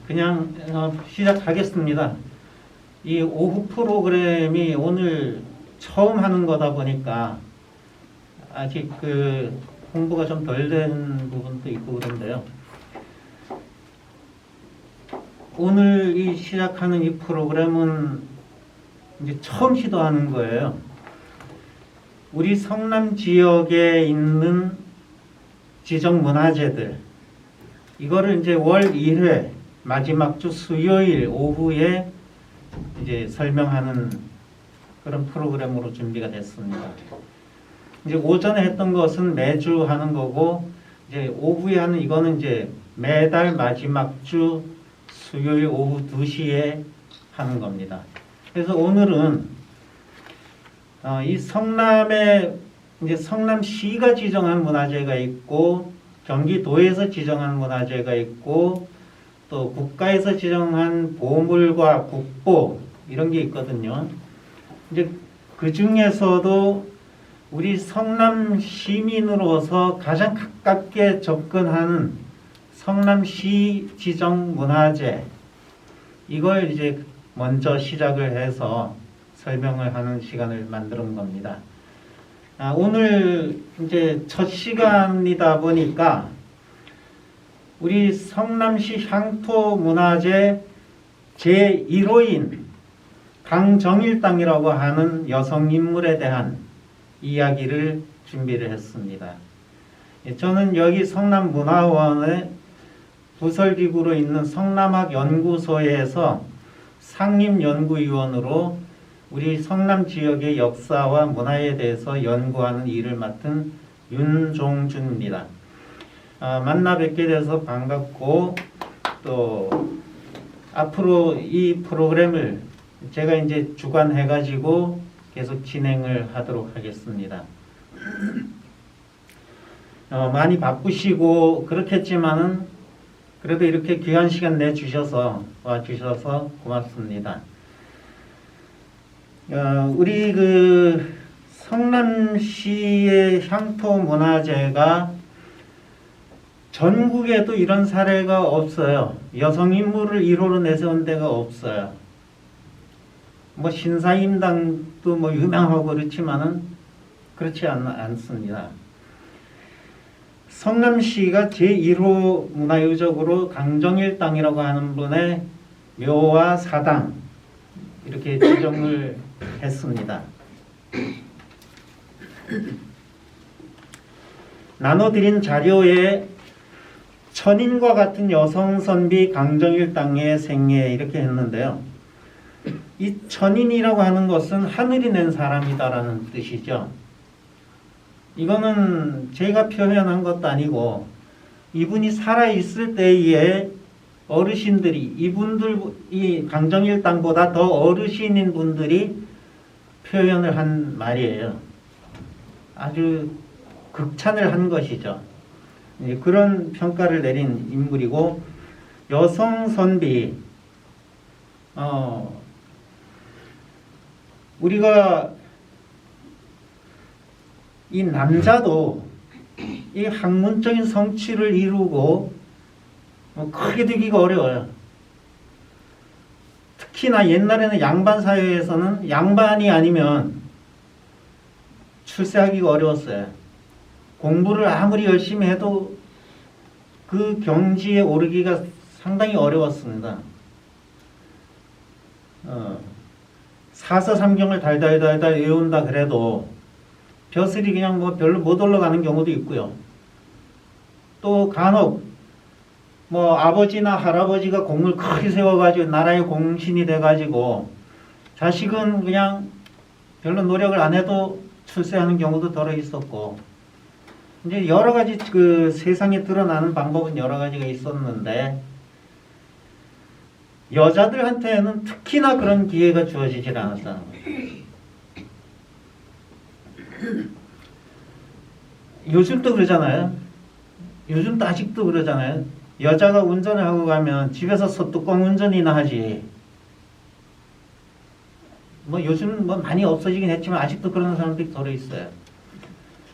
그냥 시작하겠습니다. 이 오후 프로그램이 오늘 처음 하는 거다 보니까 아직 그 홍보가 좀 덜 된 부분도 있고 그런데요. 오늘 이 시작하는 이 프로그램은 이제 처음 시도하는 거예요. 우리 성남 지역에 있는 지정 문화재들, 이거를 이제 월 1회 마지막 주 수요일 오후에 이제 설명하는 그런 프로그램으로 준비가 됐습니다. 이제 오전에 했던 것은 매주 하는 거고, 이제 오후에 하는 이거는 이제 매달 마지막 주 수요일 오후 2시에 하는 겁니다. 그래서 오늘은 이 성남에 이제 성남시가 지정한 문화재가 있고, 경기도에서 지정한 문화재가 있고, 또 국가에서 지정한 보물과 국보 이런 게 있거든요. 이제 그 중에서도 우리 성남 시민으로서 가장 가깝게 접근하는 성남시 지정 문화재, 이걸 이제 먼저 시작을 해서 설명을 하는 시간을 만드는 겁니다. 오늘 이제 첫 시간이다 보니까 우리 성남시 향토문화재 제1호인 강정일당이라고 하는 여성인물에 대한 이야기를 준비를 했습니다. 저는 여기 성남문화원의 부설기구로 있는 성남학연구소에서 상임연구위원으로 우리 성남 지역의 역사와 문화에 대해서 연구하는 일을 맡은 윤종준입니다. 만나 뵙게 돼서 반갑고, 또 앞으로 이 프로그램을 제가 이제 주관해가지고 계속 진행을 하도록 하겠습니다. 많이 바쁘시고 그렇겠지만은 그래도 이렇게 귀한 시간 내주셔서 와주셔서 고맙습니다. 우리 그 성남시의 향토문화재가 전국에도 이런 사례가 없어요. 여성인물을 1호로 내세운 데가 없어요. 뭐 신사임당도 뭐 유명하고 그렇지만은 그렇지 않습니다. 성남시가 제1호 문화유적으로 강정일당이라고 하는 분의 묘와 사당 이렇게 지정을 했습니다. 나눠드린 자료에 천인과 같은 여성 선비 강정일당의 생애 이렇게 했는데요. 이 천인이라고 하는 것은 하늘이 낸 사람이다라는 뜻이죠. 이거는 제가 표현한 것도 아니고 이분이 살아있을 때에 어르신들이, 이 강정일당보다 더 어르신인 분들이 표현을 한 말이에요. 아주 극찬을 한 것이죠. 그런 평가를 내린 인물이고, 여성 선비, 우리가 이 남자도 이 학문적인 성취를 이루고 크게 되기가 어려워요. 특히나 옛날에는 양반 사회에서는 양반이 아니면 출세하기가 어려웠어요. 공부를 아무리 열심히 해도 그 경지에 오르기가 상당히 어려웠습니다. 사서삼경을 달달달달 외운다 그래도 벼슬이 그냥 뭐 별로 못 올라가는 경우도 있고요. 또 간혹 뭐 아버지나 할아버지가 공을 크게 세워가지고 나라의 공신이 돼가지고 자식은 그냥 별로 노력을 안 해도 출세하는 경우도 더러 있었고, 이제 여러 가지 그 세상에 드러나는 방법은 여러 가지가 있었는데, 여자들한테는 특히나 그런 기회가 주어지질 않았다는 거예요. 요즘도 그러잖아요. 요즘도 아직도 그러잖아요. 여자가 운전을 하고 가면 집에서 소뚜껑 운전이나 하지. 뭐 요즘 뭐 많이 없어지긴 했지만 아직도 그런 사람들이 더러 있어요.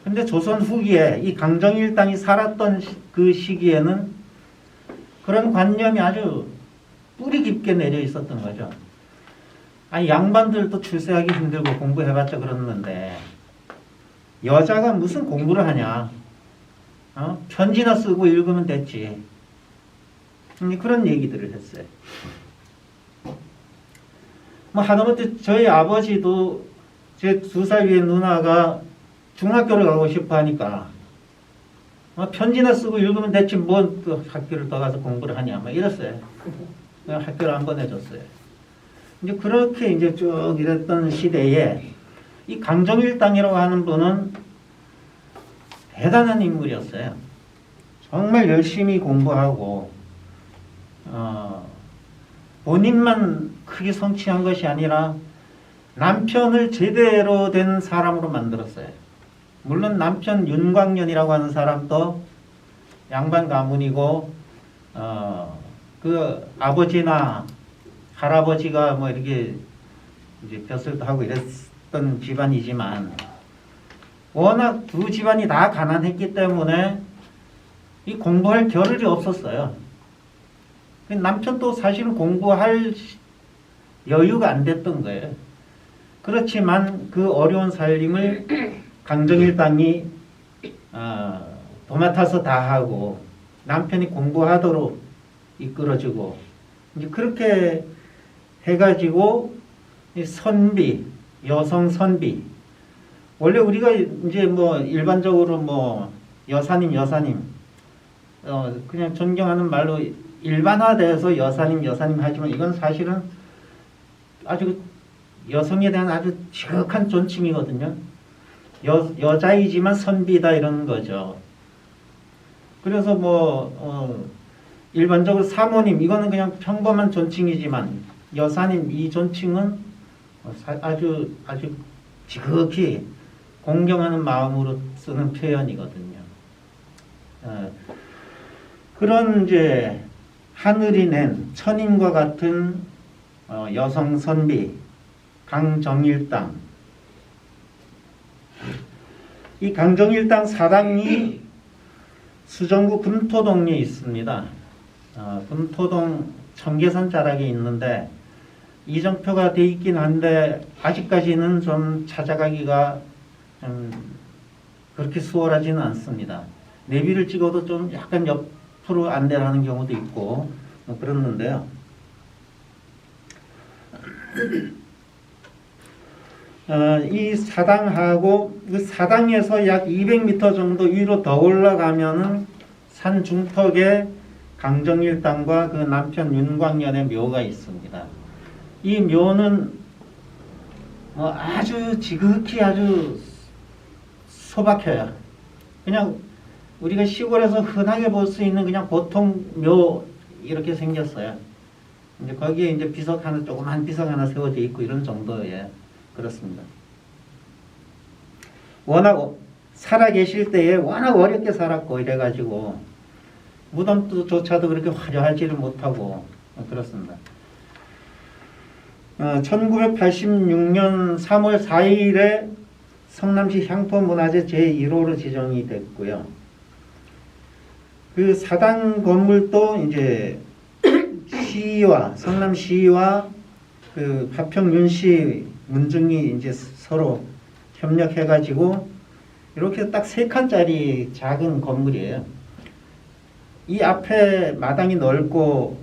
근데 조선 후기에 이 강정일당이 살았던 그 시기에는 그런 관념이 아주 뿌리 깊게 내려 있었던 거죠. 아니, 양반들도 출세하기 힘들고 공부해봤자 그러는데 여자가 무슨 공부를 하냐? 편지나 쓰고 읽으면 됐지. 그런 얘기들을 했어요. 뭐 하다못해 저희 아버지도 제 2살 위에 누나가 중학교를 가고 싶어 하니까 편지나 쓰고 읽으면 됐지 뭐 또 학교를 더 가서 공부를 하냐 뭐 이랬어요. 그냥 학교를 안 보내줬어요. 이제 그렇게 이제 쭉 이랬던 시대에 이 강정일당이라고 하는 분은 대단한 인물이었어요. 정말 열심히 공부하고 본인만 크게 성취한 것이 아니라 남편을 제대로 된 사람으로 만들었어요. 물론 남편 윤광년이라고 하는 사람도 양반 가문이고 그 아버지나 할아버지가 뭐 이렇게 이제 벼슬도 하고 이랬던 집안이지만 워낙 두 집안이 다 가난했기 때문에 이 공부할 겨를이 없었어요. 남편도 사실은 공부할 여유가 안 됐던 거예요. 그렇지만 그 어려운 살림을 강정일당이 도맡아서 다 하고 남편이 공부하도록 이끌어주고 이제 그렇게 해가지고 이 선비, 여성 선비. 원래 우리가 이제 뭐 일반적으로 뭐 여사님 그냥 존경하는 말로 일반화돼서 여사님 하지만 이건 사실은 아주 여성에 대한 아주 지극한 존칭이거든요. 여자이지만 선비다 이런 거죠. 그래서 뭐 일반적으로 사모님 이거는 그냥 평범한 존칭이지만 여사님 이 존칭은 아주 지극히 공경하는 마음으로 쓰는 표현이거든요. 그런 이제 하늘이 낸 천인과 같은 여성 선비 강정일당. 이 강정일당 사당이 수정구 금토동에 있습니다. 금토동 청계산 자락에 있는데 이정표가 돼 있긴 한데 아직까지는 좀 찾아가기가 좀 그렇게 수월하지는 않습니다. 내비를 찍어도 좀 약간 옆으로 안내를 하는 경우도 있고 뭐 그랬는데요. 이 사당하고 그 사당에서 약 200m 정도 위로 더 올라가면은 산 중턱에 강정일당과 그 남편 윤광년의 묘가 있습니다. 이 묘는 아주 지극히 아주 소박해요. 그냥 우리가 시골에서 흔하게 볼 수 있는 그냥 보통 묘 이렇게 생겼어요. 이제 거기에 이제 비석 하나 조그만 비석 하나 세워져 있고 이런 정도예요. 그렇습니다. 워낙 살아 계실 때에 워낙 어렵게 살았고 이래가지고 무덤조차도 그렇게 화려하지를 못하고 그렇습니다. 1986년 3월 4일에 성남시 향토문화재 제1호로 지정이 됐고요. 그 사당 건물도 이제 시와 성남시와 그 화평윤시 문중이 이제 서로 협력해가지고 이렇게 딱 3칸짜리 작은 건물이에요. 이 앞에 마당이 넓고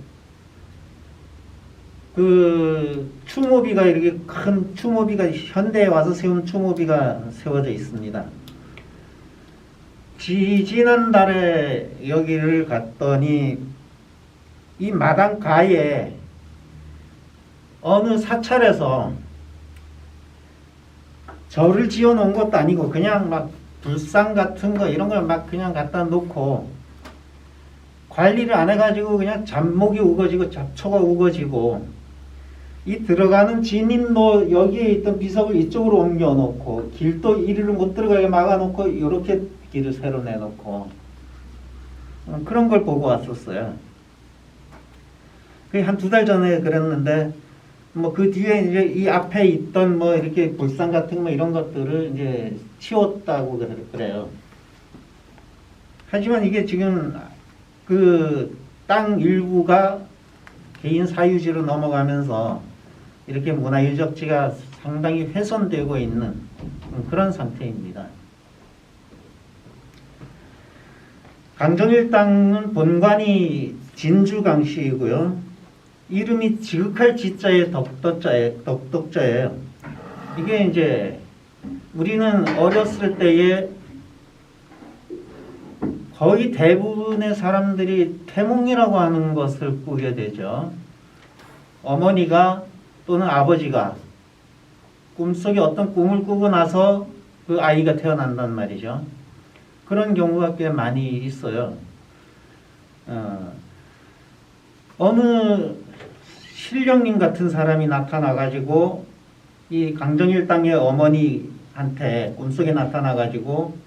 그 추모비가 이렇게 큰 추모비가 현대에 와서 세운 추모비가 세워져 있습니다. 지난달에 여기를 갔더니 이 마당 가에 어느 사찰에서 절을 지어 놓은 것도 아니고 그냥 막 불상 같은 거 이런 걸 막 그냥 갖다 놓고 관리를 안 해가지고 그냥 잡목이 우거지고 잡초가 우거지고 이 들어가는 진입로 여기에 있던 비석을 이쪽으로 옮겨 놓고 길도 이리로 못 들어가게 막아 놓고 이렇게 길을 새로 내놓고 그런 걸 보고 왔었어요. 그게 한 2달 전에 그랬는데 뭐 그 뒤에 이제 이 앞에 있던 뭐 이렇게 불상 같은 뭐 이런 것들을 이제 치웠다고 그래요. 하지만 이게 지금 그 땅 일부가 개인 사유지로 넘어가면서 이렇게 문화유적지가 상당히 훼손되고 있는 그런 상태입니다. 강정일 땅은 본관이 진주강씨이고요. 이름이 지극할 지자에 덕덕자예요. 이게 이제 우리는 어렸을 때에 거의 대부분의 사람들이 태몽이라고 하는 것을 꾸게 되죠. 어머니가 또는 아버지가 꿈속에 어떤 꿈을 꾸고 나서 그 아이가 태어난단 말이죠. 그런 경우가 꽤 많이 있어요. 어느 신령님 같은 사람이 나타나가지고 이 강정일 땅의 어머니한테 꿈속에 나타나가지고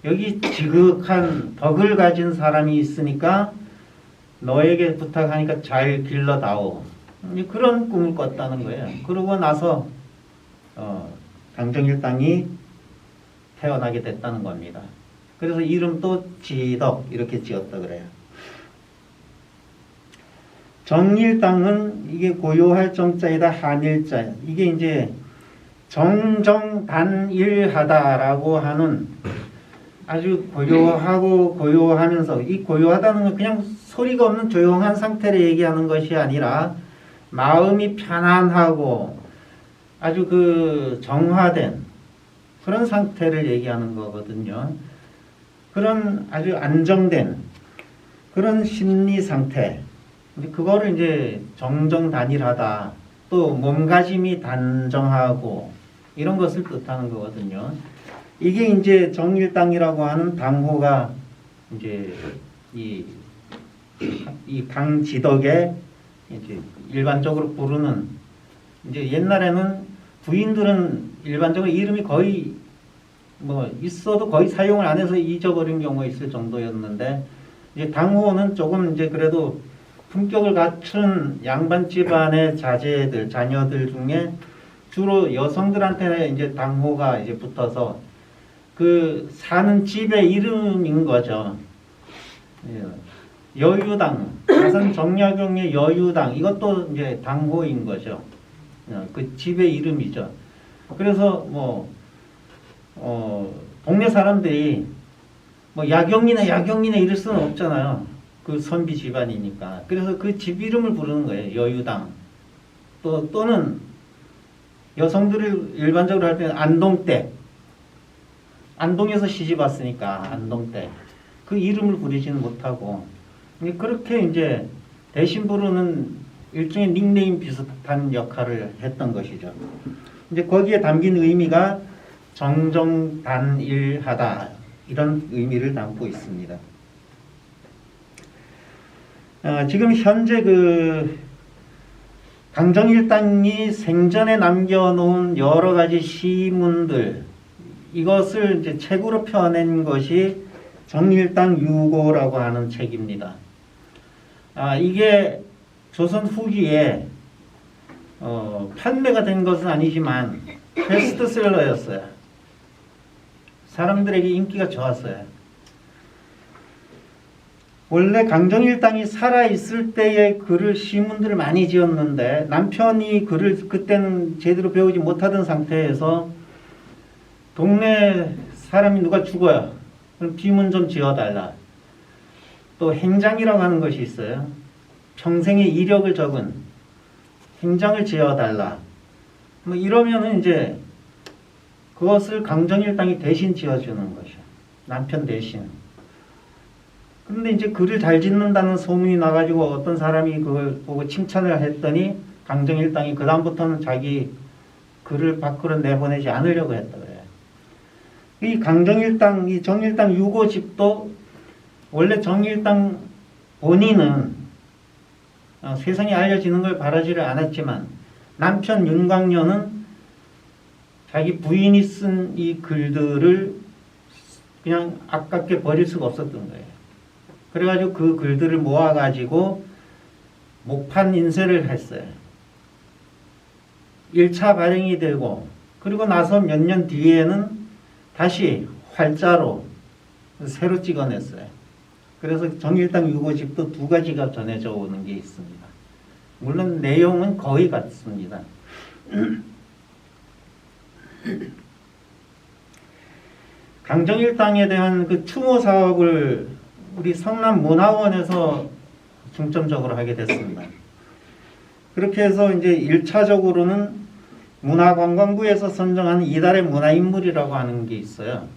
여기 지극한 덕을 가진 사람이 있으니까 너에게 부탁하니까 잘 길러다오. 그런 꿈을 꿨다는 거예요. 그러고 나서 강정일 땅이 태어나게 됐다는 겁니다. 그래서 이름도 지덕 이렇게 지었다 그래요. 정일 땅은 이게 고요할 정자에다 한일자. 이게 이제 정정단일하다라고 하는 아주 고요하고 고요하면서 이 고요하다는 건 그냥 소리가 없는 조용한 상태를 얘기하는 것이 아니라 마음이 편안하고 아주 그 정화된 그런 상태를 얘기하는 거거든요. 그런 아주 안정된 그런 심리 상태. 그거를 이제 정정단일하다. 또 몸가짐이 단정하고 이런 것을 뜻하는 거거든요. 이게 이제 정일당이라고 하는 당호가 이제 이 강지덕에 이제 일반적으로 부르는 이제 옛날에는 부인들은 일반적으로 이름이 거의 뭐 있어도 거의 사용을 안 해서 잊어버린 경우가 있을 정도였는데 이제 당호는 조금 이제 그래도 품격을 갖춘 양반 집안의 자제들, 자녀들 중에 주로 여성들한테는 이제 당호가 이제 붙어서 그 사는 집의 이름인 거죠. 여유당, 가산 정약용의 여유당, 이것도 이제 당호인 거죠. 그 집의 이름이죠. 그래서 동네 사람들이 뭐 야경이네 이럴 수는 없잖아요. 그 선비 집안이니까. 그래서 그 집 이름을 부르는 거예요. 여유당. 또는 여성들을 일반적으로 할 때는 안동댁. 안동에서 시집 왔으니까 안동댁. 그 이름을 부르지는 못하고 그렇게 이제 대신 부르는 일종의 닉네임 비슷한 역할을 했던 것이죠. 이제 거기에 담긴 의미가 정정단일하다 이런 의미를 담고 있습니다. 지금 현재 그 강정일당이 생전에 남겨놓은 여러 가지 시문들 이것을 이제 책으로 펴낸 것이 정일당 유고라고 하는 책입니다. 이게 조선 후기에 판매가 된 것은 아니지만 베스트셀러였어요. 사람들에게 인기가 좋았어요. 원래 강정일당이 살아있을 때의 글을 시문들을 많이 지었는데 남편이 글을 그때는 제대로 배우지 못하던 상태에서 동네 사람이 누가 죽어요. 그럼 비문 좀 지어달라. 또 행장이라고 하는 것이 있어요. 평생의 이력을 적은 행장을 지어달라. 뭐 이러면은 이제 그것을 강정일당이 대신 지어주는 것이요. 남편 대신. 그런데 이제 글을 잘 짓는다는 소문이 나가지고 어떤 사람이 그걸 보고 칭찬을 했더니 강정일당이 그다음부터는 자기 글을 밖으로 내보내지 않으려고 했다 그래요. 이 강정일당, 이 정일당 유고집도 원래 정일당 본인은 세상에 알려지는 걸 바라지를 않았지만 남편 윤광녀는 자기 부인이 쓴 이 글들을 그냥 아깝게 버릴 수가 없었던 거예요. 그래가지고 그 글들을 모아가지고 목판 인쇄를 했어요. 1차 발행이 되고 그리고 나서 몇 년 뒤에는 다시 활자로 새로 찍어냈어요. 그래서 정일당 유고집도 두 가지가 전해져 오는 게 있습니다. 물론 내용은 거의 같습니다. 강정일당에 대한 그 추모 사업을 우리 성남문화원에서 중점적으로 하게 됐습니다. 그렇게 해서 이제 1차적으로는 문화관광부에서 선정한 이달의 문화인물이라고 하는 게 있어요.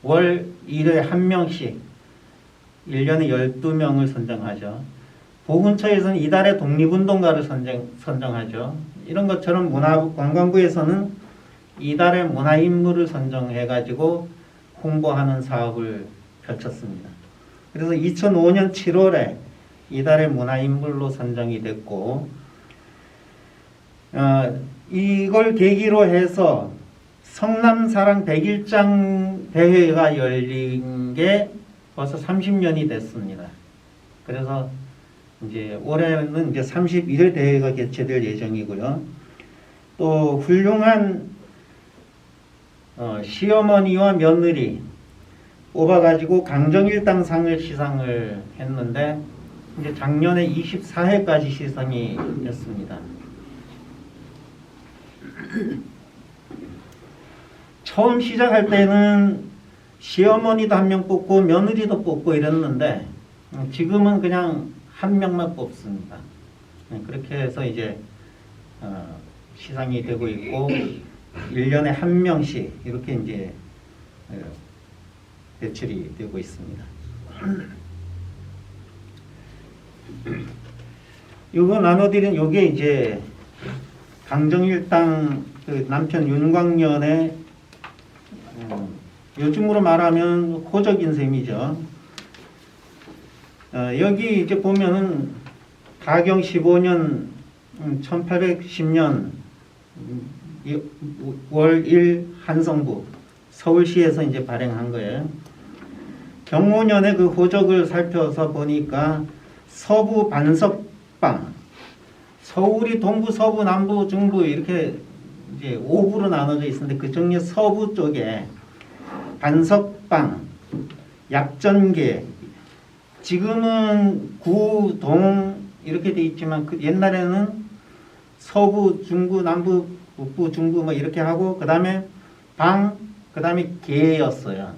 월 1회 1명씩 1년에 12명을 선정하죠. 보훈처에서는 이달의 독립운동가를 선정하죠. 이런 것처럼 문화관광부에서는 이달의 문화인물을 선정해가지고 홍보하는 사업을 펼쳤습니다. 그래서 2005년 7월에 이달의 문화인물로 선정이 됐고, 이걸 계기로 해서 성남사랑 101장 대회가 열린 게 벌써 30년이 됐습니다. 그래서 이제 올해는 이제 31회 대회가 개최될 예정이고요. 또 훌륭한 시어머니와 며느리 뽑아가지고 강정일당상을 시상을 했는데 이제 작년에 24회까지 시상이 됐습니다. 처음 시작할 때는 시어머니도 한 명 뽑고 며느리도 뽑고 이랬는데 지금은 그냥 한 명만 뽑습니다. 그렇게 해서 이제 시상이 되고 있고 1년에 한 명씩 이렇게 이제 배출이 되고 있습니다. 요거 나눠드린 요게 이제 강정일당 그 남편 윤광년의 요즘으로 말하면 호적인 셈이죠. 여기 이제 보면은 가경 15년 1810년 월 1 한성부 서울시에서 이제 발행한 거예요. 경호년의 그 호적을 살펴서 보니까 서부 반석방, 서울이 동부, 서부, 남부, 중부 이렇게 이제 5부로 나눠져 있는데 그 중에 서부 쪽에 반석방, 약전계, 지금은 구, 동 이렇게 돼 있지만 그 옛날에는 서부, 중부, 남부, 북부, 중부 뭐 이렇게 하고 그 다음에 방, 그 다음에 계였어요.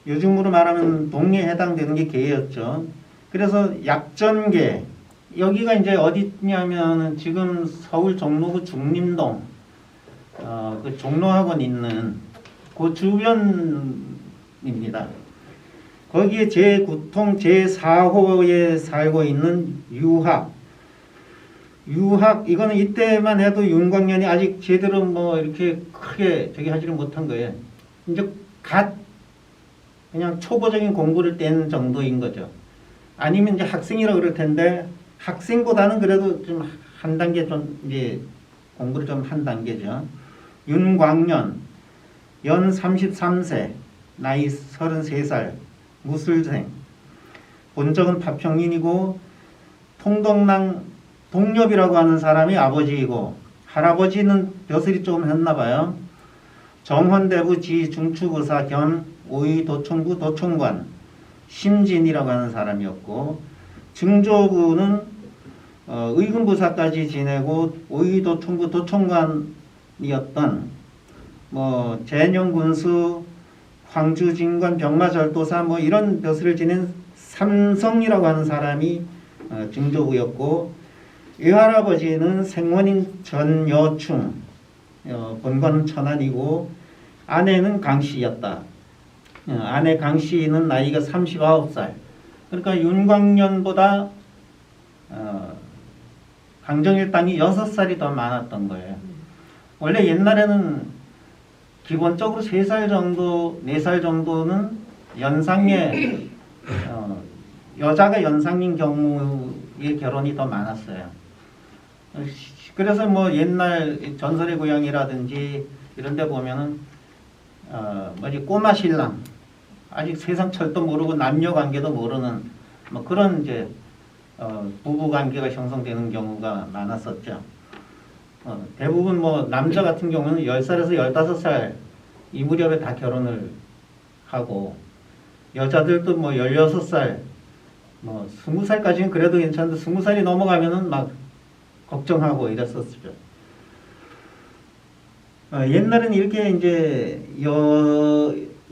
요즘으로 말하면 동에 해당되는 게 계였죠. 그래서 약전계 여기가 이제 어디냐면은 지금 서울 종로구 중림동 그 종로학원 있는 그 주변입니다. 거기에 제9통 제4호에 살고 있는 유학 이거는 이때만 해도 윤광년이 아직 제대로 뭐 이렇게 크게 저기 하지를 못한 거예요. 이제 그냥 초보적인 공부를 뗀 정도인 거죠. 아니면 이제 학생이라 그럴 텐데 학생보다는 그래도 좀 한 단계 좀 이제 공부를 좀 한 단계죠. 윤광년 연 33세 나이 33살 무술생 본적은 파평인이고 통덕랑 동엽이라고 하는 사람이 아버지이고 할아버지는 벼슬이 조금 했나 봐요. 정헌대부 지중추부사 겸 오이도청부 도청관 심진이라고 하는 사람이었고 증조부는 의금부사까지 지내고 오이도청부 도청관이었던 뭐 재녕군수 황주진관 병마절도사 뭐 이런 벼슬을 지낸 삼성이라고 하는 사람이 증조부였고 외할아버지는 생원인 전여충 본관은 천안이고 아내는 강씨였다. 아내 강씨는 나이가 39살. 그러니까 윤광년보다 강정일당이 6살이 더 많았던 거예요. 원래 옛날에는 기본적으로 3살 정도, 4살 정도는 연상의 여자가 연상인 경우의 결혼이 더 많았어요. 그래서 뭐 옛날 전설의 고향이라든지 이런 데 보면은 꼬마 신랑 아직 세상 철도 모르고 남녀 관계도 모르는 뭐 그런 이제 부부 관계가 형성되는 경우가 많았었죠. 대부분 뭐 남자 같은 경우는 10살에서 15살 이 무렵에 다 결혼을 하고 여자들도 뭐 16살, 뭐 20살까지는 그래도 괜찮은데 20살이 넘어가면은 막 걱정하고 이랬었죠. 옛날에는 이렇게 이제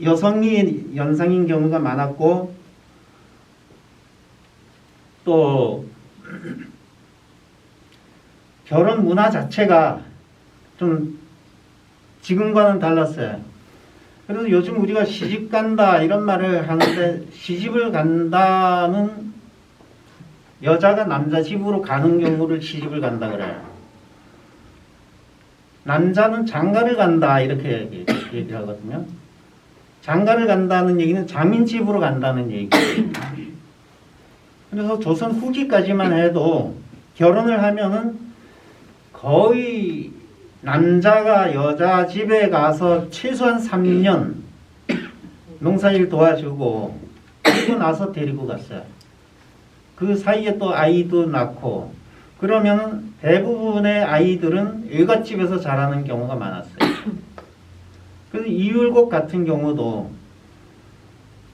여성이 연상인 경우가 많았고, 또 결혼 문화 자체가 좀 지금과는 달랐어요. 그래서 요즘 우리가 시집 간다 이런 말을 하는데, 시집을 간다는 여자가 남자 집으로 가는 경우를 시집을 간다 그래요. 남자는 장가를 간다 이렇게 얘기를 하거든요. 장가를 간다는 얘기는 장인 집으로 간다는 얘기예요. 그래서 조선 후기까지만 해도 결혼을 하면은 거의 남자가 여자 집에 가서 최소한 3년 농사일 도와주고 그리고 나서 데리고 갔어요. 그 사이에 또 아이도 낳고, 그러면 대부분의 아이들은 일갓집에서 자라는 경우가 많았어요. 그래서 이율곡 같은 경우도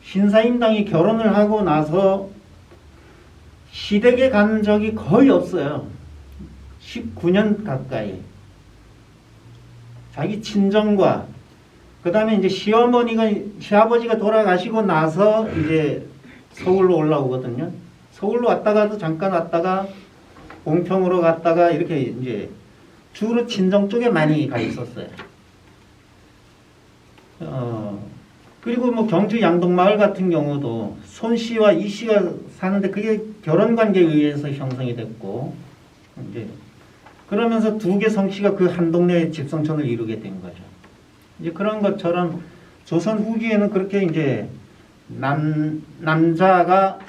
신사임당이 결혼을 하고 나서 시댁에 간 적이 거의 없어요. 19년 가까이. 자기 친정과, 그 다음에 이제 시아버지가 돌아가시고 나서 이제 서울로 올라오거든요. 서울로 왔다가도 잠깐 왔다가 공평으로 갔다가 이렇게 이제 주로 친정 쪽에 많이 가 있었어요. 그리고 뭐 경주 양동마을 같은 경우도 손 씨와 이 씨가 사는데 그게 결혼 관계에 의해서 형성이 됐고, 이제 그러면서 두 개 성씨가 그 한 동네의 집성촌을 이루게 된 거죠. 이제 그런 것처럼 조선 후기에는 그렇게 이제 남자가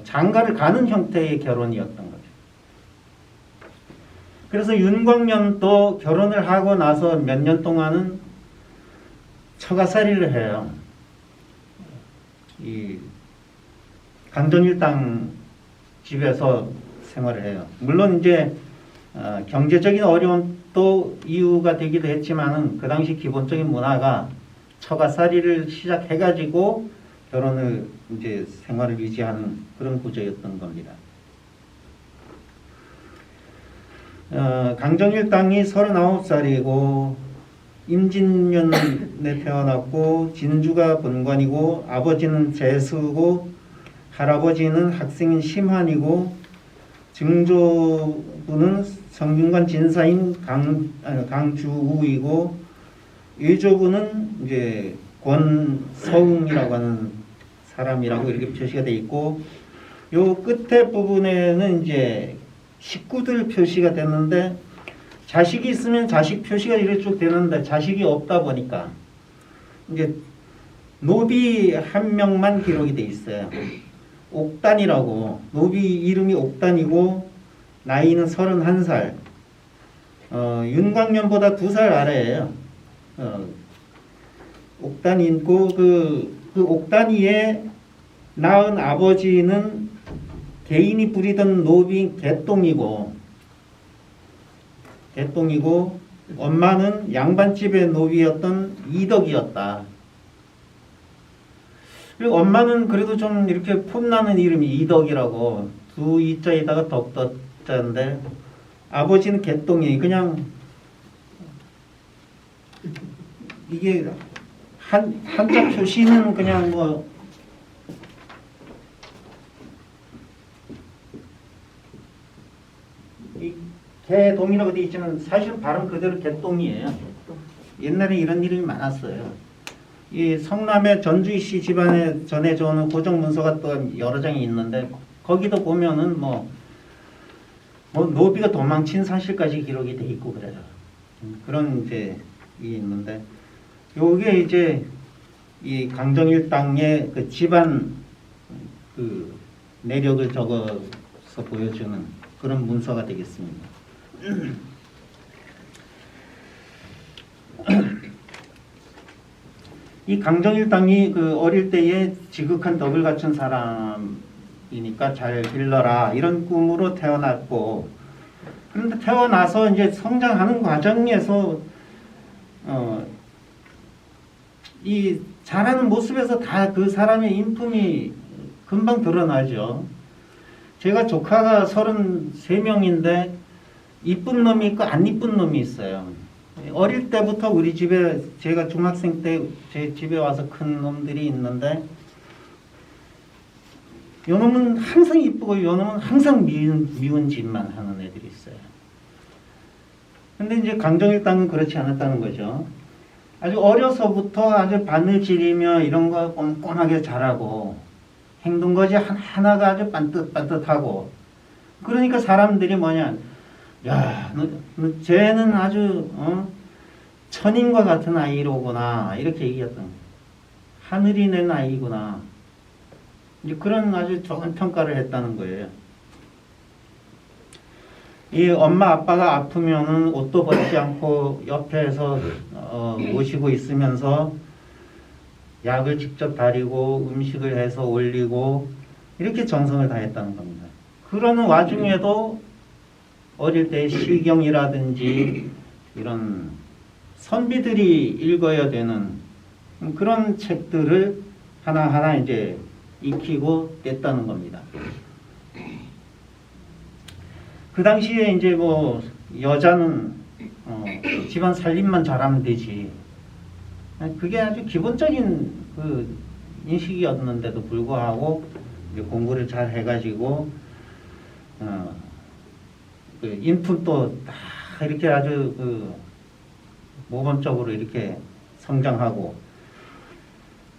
장가를 가는 형태의 결혼이었던 거죠. 그래서 윤광년도 결혼을 하고 나서 몇 년 동안은 처가살이를 해요. 이 강정일당 집에서 생활을 해요. 물론 이제 경제적인 어려움도 이유가 되기도 했지만은 그 당시 기본적인 문화가 처가살이를 시작해가지고 결혼을 이제 생활을 유지하는 그런 구조였던 겁니다. 강정일당이 39살이고 임진년에 태어났고 진주가 본관이고 아버지는 재수고 할아버지는 학생인 심한이고 증조부는 성균관 진사인 강주우이고 외조부는 이제 권서웅이라고 하는 사람이라고 이렇게 표시가 되어 있고, 요 끝에 부분에는 이제 식구들 표시가 되는데, 자식이 있으면 자식 표시가 이렇게 쭉 되는데 자식이 없다 보니까 이제 노비 한 명만 기록이 돼 있어요. 옥단이라고, 노비 이름이 옥단이고 나이는 31살, 윤광년보다 2살 아래예요. 옥단이고 그 옥단이에 낳은 아버지는 개인이 부리던 노비 개똥이고 엄마는 양반집의 노비였던 이덕이었다. 그리고 엄마는 그래도 좀 이렇게 폼나는 이름이 이덕이라고, 두 이자에다가 덕덕자인데 아버지는 개똥이, 그냥 이게 한자 표시는 그냥 뭐 개동이라고 되어 있지만 사실 발음 그대로 개똥이에요. 옛날에 이런 이름이 많았어요. 이 성남의 전주시 집안에 전해져 오는 고정 문서가 또 여러 장이 있는데 거기도 보면은 뭐 노비가 도망친 사실까지 기록이 돼 있고 그래요. 그런 이제 이 있는데, 요게 이제 이 강정일 땅의 그 집안 그 내력을 적어서 보여주는 그런 문서가 되겠습니다. 이 강정일 땅이 그 어릴 때에 지극한 덕을 갖춘 사람이니까 잘 길러라 이런 꿈으로 태어났고, 그런데 태어나서 이제 성장하는 과정에서 이 자라는 모습에서 다 그 사람의 인품이 금방 드러나죠. 제가 조카가 33명인데 이쁜 놈이 있고 안 이쁜 놈이 있어요. 어릴 때부터 우리 집에 제가 중학생 때 제 집에 와서 큰 놈들이 있는데 요 놈은 항상 이쁘고 요 놈은 항상 미운 짓만 하는 애들이 있어요. 근데 이제 강정일당은 그렇지 않았다는 거죠. 아주 어려서부터 아주 바느질이며 이런 거 꼼꼼하게 잘하고 행동거지 하나가 아주 반듯반듯하고 그러니까 사람들이 뭐냐 야, 쟤는 아주 천인과 같은 아이로구나 이렇게 얘기했던 거예요. 하늘이 낸 아이구나 이제 그런 아주 좋은 평가를 했다는 거예요. 이 엄마 아빠가 아프면은 옷도 벗지 않고 옆에서 모시고 있으면서 약을 직접 다리고 음식을 해서 올리고 이렇게 정성을 다했다는 겁니다. 그러는 와중에도 어릴 때 실경이라든지 이런 선비들이 읽어야 되는 그런 책들을 하나하나 이제 익히고 뗐다는 겁니다. 그 당시에 이제 뭐 여자는 집안 살림만 잘하면 되지. 그게 아주 기본적인 그 인식이었는데도 불구하고 이제 공부를 잘 해가지고 그 인품도 다 이렇게 아주 그 모범적으로 이렇게 성장하고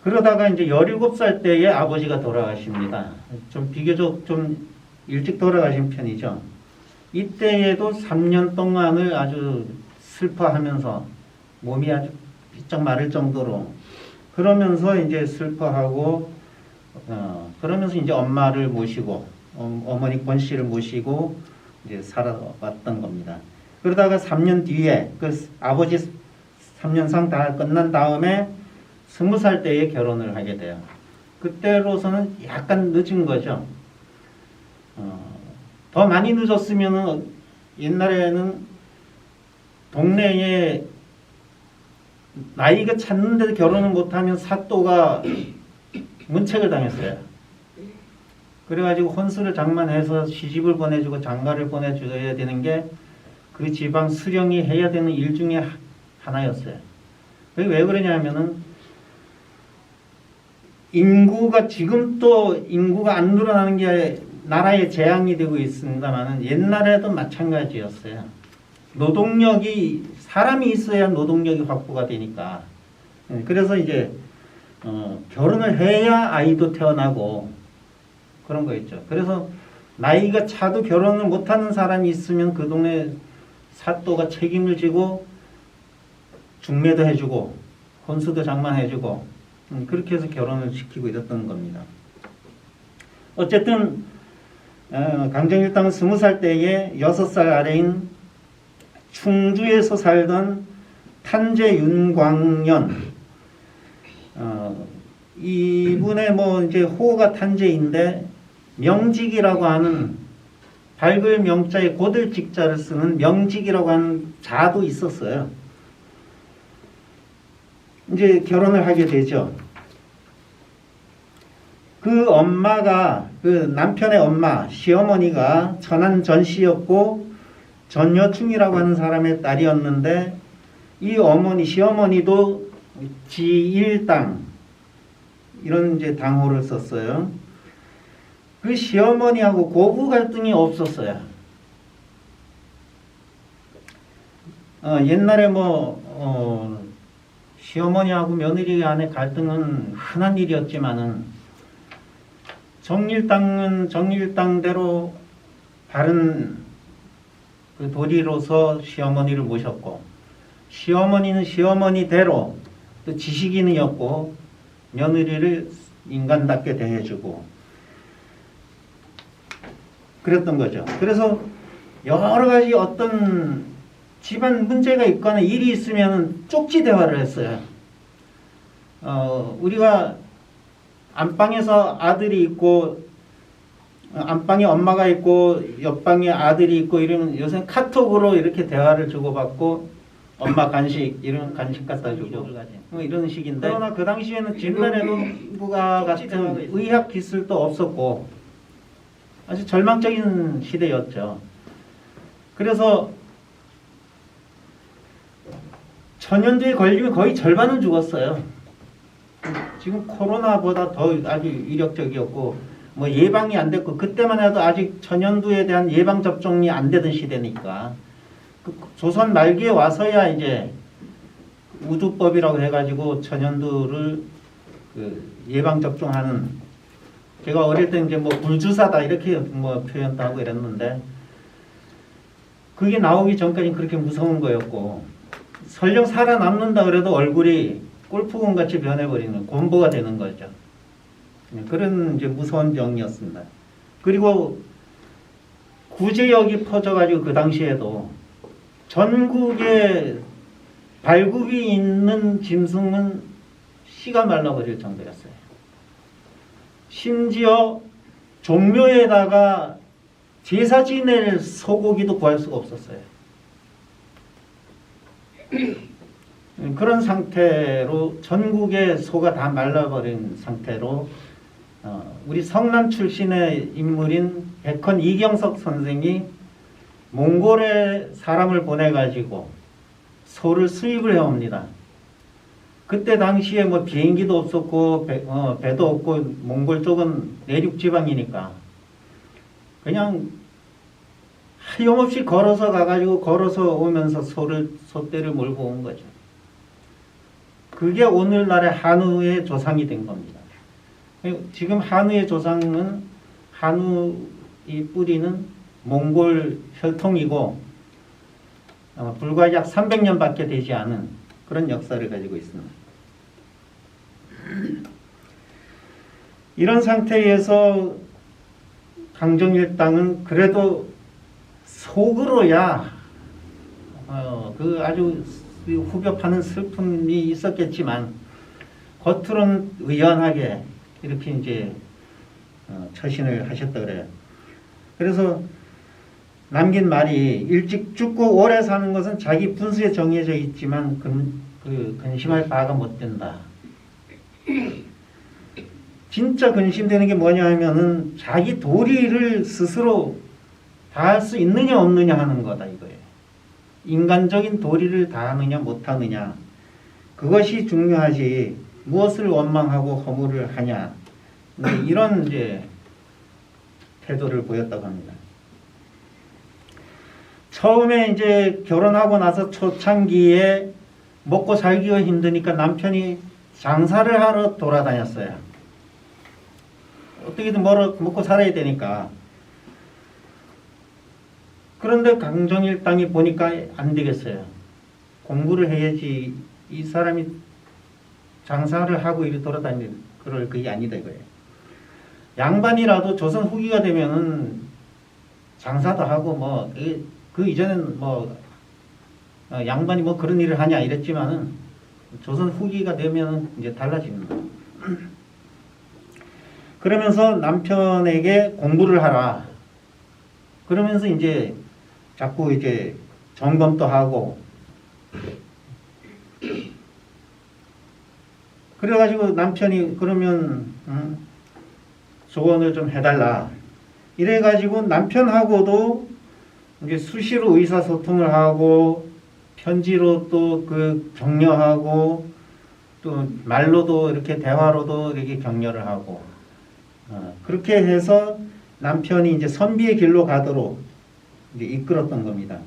그러다가 이제 17살 때에 아버지가 돌아가십니다. 좀 비교적 좀 일찍 돌아가신 편이죠. 이때에도 3년 동안을 아주 슬퍼하면서 몸이 아주 삐쩍 마를 정도로 그러면서 이제 슬퍼하고 그러면서 이제 엄마를 모시고 어머니 권 씨를 모시고 이제 살아왔던 겁니다. 그러다가 3년 뒤에 그 아버지 3년상 다 끝난 다음에 20살 때에 결혼을 하게 돼요. 그때로서는 약간 늦은 거죠. 더 많이 늦었으면은 옛날에는 동네에 나이가 찼는데도 결혼을 못하면 사또가 문책을 당했어요. 그래가지고 혼수를 장만해서 시집을 보내주고 장가를 보내줘야 되는 게 그 지방 수령이 해야 되는 일 중에 하나였어요. 그게 왜 그러냐면은 인구가 지금 또 인구가 안 늘어나는 게 나라의 재앙이 되고 있습니다만 옛날에도 마찬가지였어요. 노동력이 사람이 있어야 노동력이 확보가 되니까 그래서 이제 결혼을 해야 아이도 태어나고 그런 거 있죠. 그래서 나이가 차도 결혼을 못하는 사람이 있으면 그 동네 사또가 책임을 지고 중매도 해주고 혼수도 장만해주고 그렇게 해서 결혼을 시키고 이랬던 겁니다. 어쨌든 강정일당은 20살 때에 6살 아래인 충주에서 살던 탄제 윤광년 이분의 뭐 이제 호가 탄제인데 명직이라고 하는 밝을 명자에 곧을 직자를 쓰는 명직이라고 하는 자도 있었어요. 이제 결혼을 하게 되죠. 그 엄마가 그 남편의 엄마 시어머니가 천안 전씨였고 전여충이라고 하는 사람의 딸이었는데 이 어머니 시어머니도 지일당 이런 이제 당호를 썼어요. 그 시어머니하고 고부 갈등이 없었어요. 옛날에 시어머니하고 며느리 간의 갈등은 흔한 일이었지만은 정일당은 정일당대로 바른 그 도리로서 시어머니를 모셨고 시어머니는 시어머니대로 또 지식인이었고 며느리를 인간답게 대해주고 그랬던 거죠. 그래서 여러 가지 어떤 집안 문제가 있거나 일이 있으면 쪽지 대화를 했어요. 우리가 안방에서 아들이 있고 안방에 엄마가 있고 옆방에 아들이 있고 이러면 요새 카톡으로 이렇게 대화를 주고받고 엄마 간식 이런 간식 갖다 주고 뭐 이런 식인데 그러나 그 당시에는 진단해부가 같은 의학 기술도 없었고 아주 절망적인 시대였죠. 그래서 전염제에 걸리면 거의 절반은 죽었어요. 지금 코로나보다 더 아주 위력적이었고 뭐 예방이 안 됐고 그때만 해도 아직 전염두에 대한 예방 접종이 안 되던 시대니까 그 조선 말기에 와서야 이제 우두법이라고 해가지고 전염두를 그 예방 접종하는 제가 어릴 때 이제 뭐 불주사다 이렇게 뭐 표현도 하고 이랬는데 그게 나오기 전까지는 그렇게 무서운 거였고 설령 살아남는다 그래도 얼굴이 골프공 같이 변해버리는 곰보가 되는 거죠. 그런 이제 무서운 병이었습니다. 그리고 구제역이 퍼져가지고 그 당시에도 전국에 발굽이 있는 짐승은 씨가 말라버릴 정도였어요. 심지어 종묘에다가 제사 지낼 소고기도 구할 수가 없었어요. 그런 상태로 전국의 소가 다 말라버린 상태로 우리 성남 출신의 인물인 백헌 이경석 선생이 몽골에 사람을 보내가지고 소를 수입을 해옵니다. 그때 당시에 뭐 비행기도 없었고 배도 없고 몽골 쪽은 내륙 지방이니까 그냥 하염없이 걸어서 가가지고 걸어서 오면서 소떼를 몰고 온 거죠. 그게 오늘날의 한우의 조상이 된 겁니다. 지금 한우의 조상은 한우의 뿌리는 몽골 혈통이고 불과 약 300년밖에 되지 않은 그런 역사를 가지고 있습니다. 이런 상태에서 강정일당은 그래도 속으로야 그 아주 후벼 파는 슬픔이 있었겠지만 겉으로는 의연하게 이렇게 이제 처신을 하셨다 그래요. 그래서 남긴 말이 일찍 죽고 오래 사는 것은 자기 분수에 정해져 있지만 근심할 바가 못 된다. 진짜 근심되는 게 뭐냐 하면은 자기 도리를 스스로 다할 수 있느냐 없느냐 하는 거다 이거예요. 인간적인 도리를 다하느냐 못하느냐 그것이 중요하지 무엇을 원망하고 허물을 하냐 이런 이제 태도를 보였다고 합니다. 처음에 이제 결혼하고 나서 초창기에 먹고 살기가 힘드니까 남편이 장사를 하러 돌아다녔어요. 어떻게든 먹고 살아야 되니까. 그런데 강정일당이 보니까 안 되겠어요. 공부를 해야지 이 사람이 장사를 하고 이리 돌아다니는 그럴 그게 아니다 이거예요. 양반이라도 조선 후기가 되면은 장사도 하고 뭐 그 이전엔 뭐 양반이 뭐 그런 일을 하냐 이랬지만은 조선 후기가 되면은 이제 달라집니다. 그러면서 남편에게 공부를 하라. 그러면서 이제 자꾸 이제 점검도 하고 그래가지고 남편이 그러면 조언을 좀 해달라. 이래가지고 남편하고도 이제 수시로 의사소통을 하고 편지로 또 그 격려하고 또 말로도 이렇게 대화로도 이렇게 격려를 하고 그렇게 해서 남편이 이제 선비의 길로 가도록 이제 이끌었던 겁니다.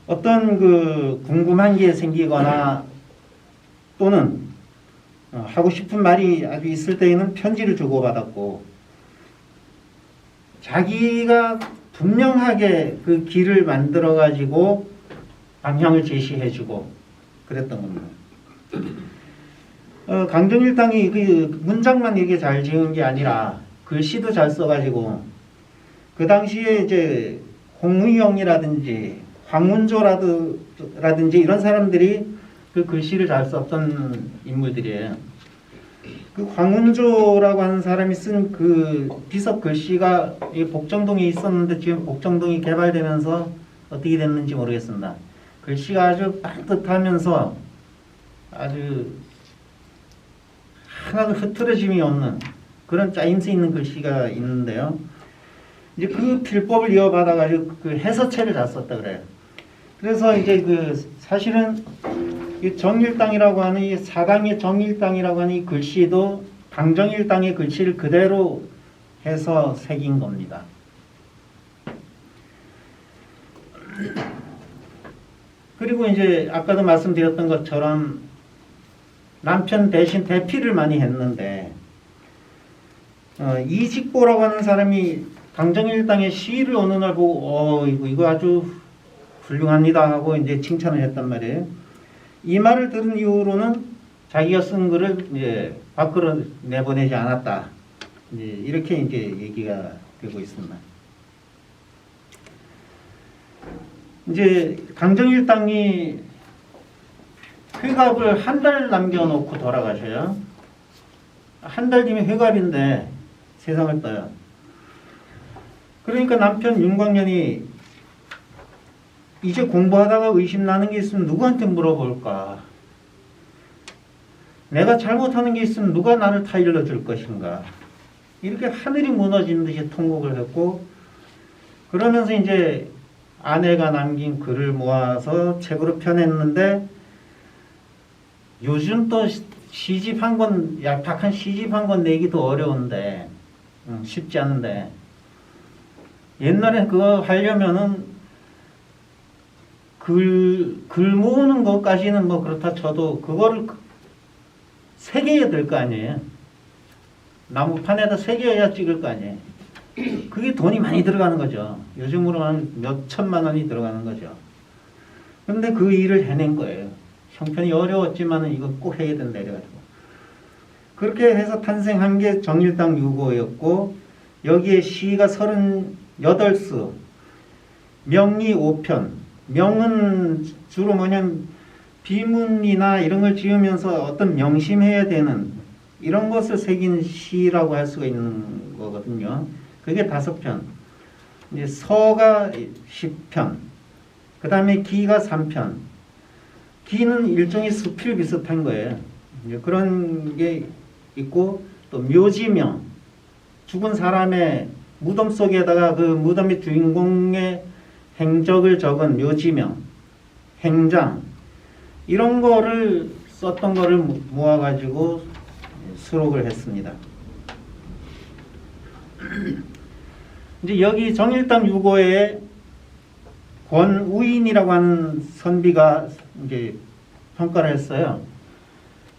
어떤 그 궁금한 게 생기거나 또는 하고 싶은 말이 아주 있을 때에는 편지를 주고받았고 자기가 분명하게 그 길을 만들어 가지고 방향을 제시해 주고 그랬던 겁니다. 강정일당이 그 문장만 이렇게 잘 지은 게 아니라 글씨도 잘 써가지고 그 당시에 이제 홍의영이라든지 황운조라든지 이런 사람들이 그 글씨를 잘 썼던 인물들이에요. 그 황운조라고 하는 사람이 쓴 그 비석 글씨가 복정동에 있었는데 지금 복정동이 개발되면서 어떻게 됐는지 모르겠습니다. 글씨가 아주 반듯하면서 아주 하나도 흐트러짐이 없는 그런 짜임새 있는 글씨가 있는데요. 이제 그 필법을 이어받아가지고 그 해서체를 다 썼다 그래요. 그래서 이제 그 사실은 이 정일당이라고 하는 이 사당의 정일당이라고 하는 이 글씨도 강정일당의 글씨를 그대로 해서 새긴 겁니다. 그리고 이제 아까도 말씀드렸던 것처럼 남편 대신 대피를 많이 했는데 이직보라고 하는 사람이 강정일당의 시를 어느 날 보고 이거 아주 훌륭합니다 하고 이제 칭찬을 했단 말이에요. 이 말을 들은 이후로는 자기가 쓴 글을 이제 밖으로 내보내지 않았다. 이렇게 이제 얘기가 되고 있습니다. 이제 강정일당이 회갑을 한 달 남겨놓고 돌아가셔요. 한 달 뒤면 회갑인데 세상을 떠요. 그러니까 남편 윤광년이 이제 공부하다가 의심나는 게 있으면 누구한테 물어볼까? 내가 잘못하는 게 있으면 누가 나를 타일러 줄 것인가? 이렇게 하늘이 무너지는 듯이 통곡을 했고, 그러면서 이제 아내가 남긴 글을 모아서 책으로 펴냈는데, 요즘 또 시집 한 권, 약한 시집 한 권 내기도 어려운데, 쉽지 않은데, 옛날에 그거 하려면은 글 모으는 것까지는 뭐 그렇다 쳐도 그거를 새겨야 될 거 아니에요. 나무판에다 새겨야 찍을 거 아니에요. 그게 돈이 많이 들어가는 거죠. 요즘으로 한 몇 천만 원이 들어가는 거죠. 그런데 그 일을 해낸 거예요. 형편이 어려웠지만 이거 꼭 해야 된다 이래가지고. 그렇게 해서 탄생한 게 정일당 유고였고, 여기에 시가 38수, 명리 5편. 명은 주로 뭐냐면 비문이나 이런 걸 지으면서 어떤 명심해야 되는 이런 것을 새긴 시라고 할 수가 있는 거거든요. 그게 5편. 이제 서가 10편. 그 다음에 기가 3편. 기는 일종의 수필 비슷한 거예요. 이제 그런 게 있고, 또 묘지명. 죽은 사람의 무덤 속에다가 그 무덤의 주인공의 행적을 적은 묘지명, 행장, 이런 거를 썼던 거를 모아가지고 수록을 했습니다. 이제 여기 정일당 유고에 권우인이라고 하는 선비가 이제 평가를 했어요.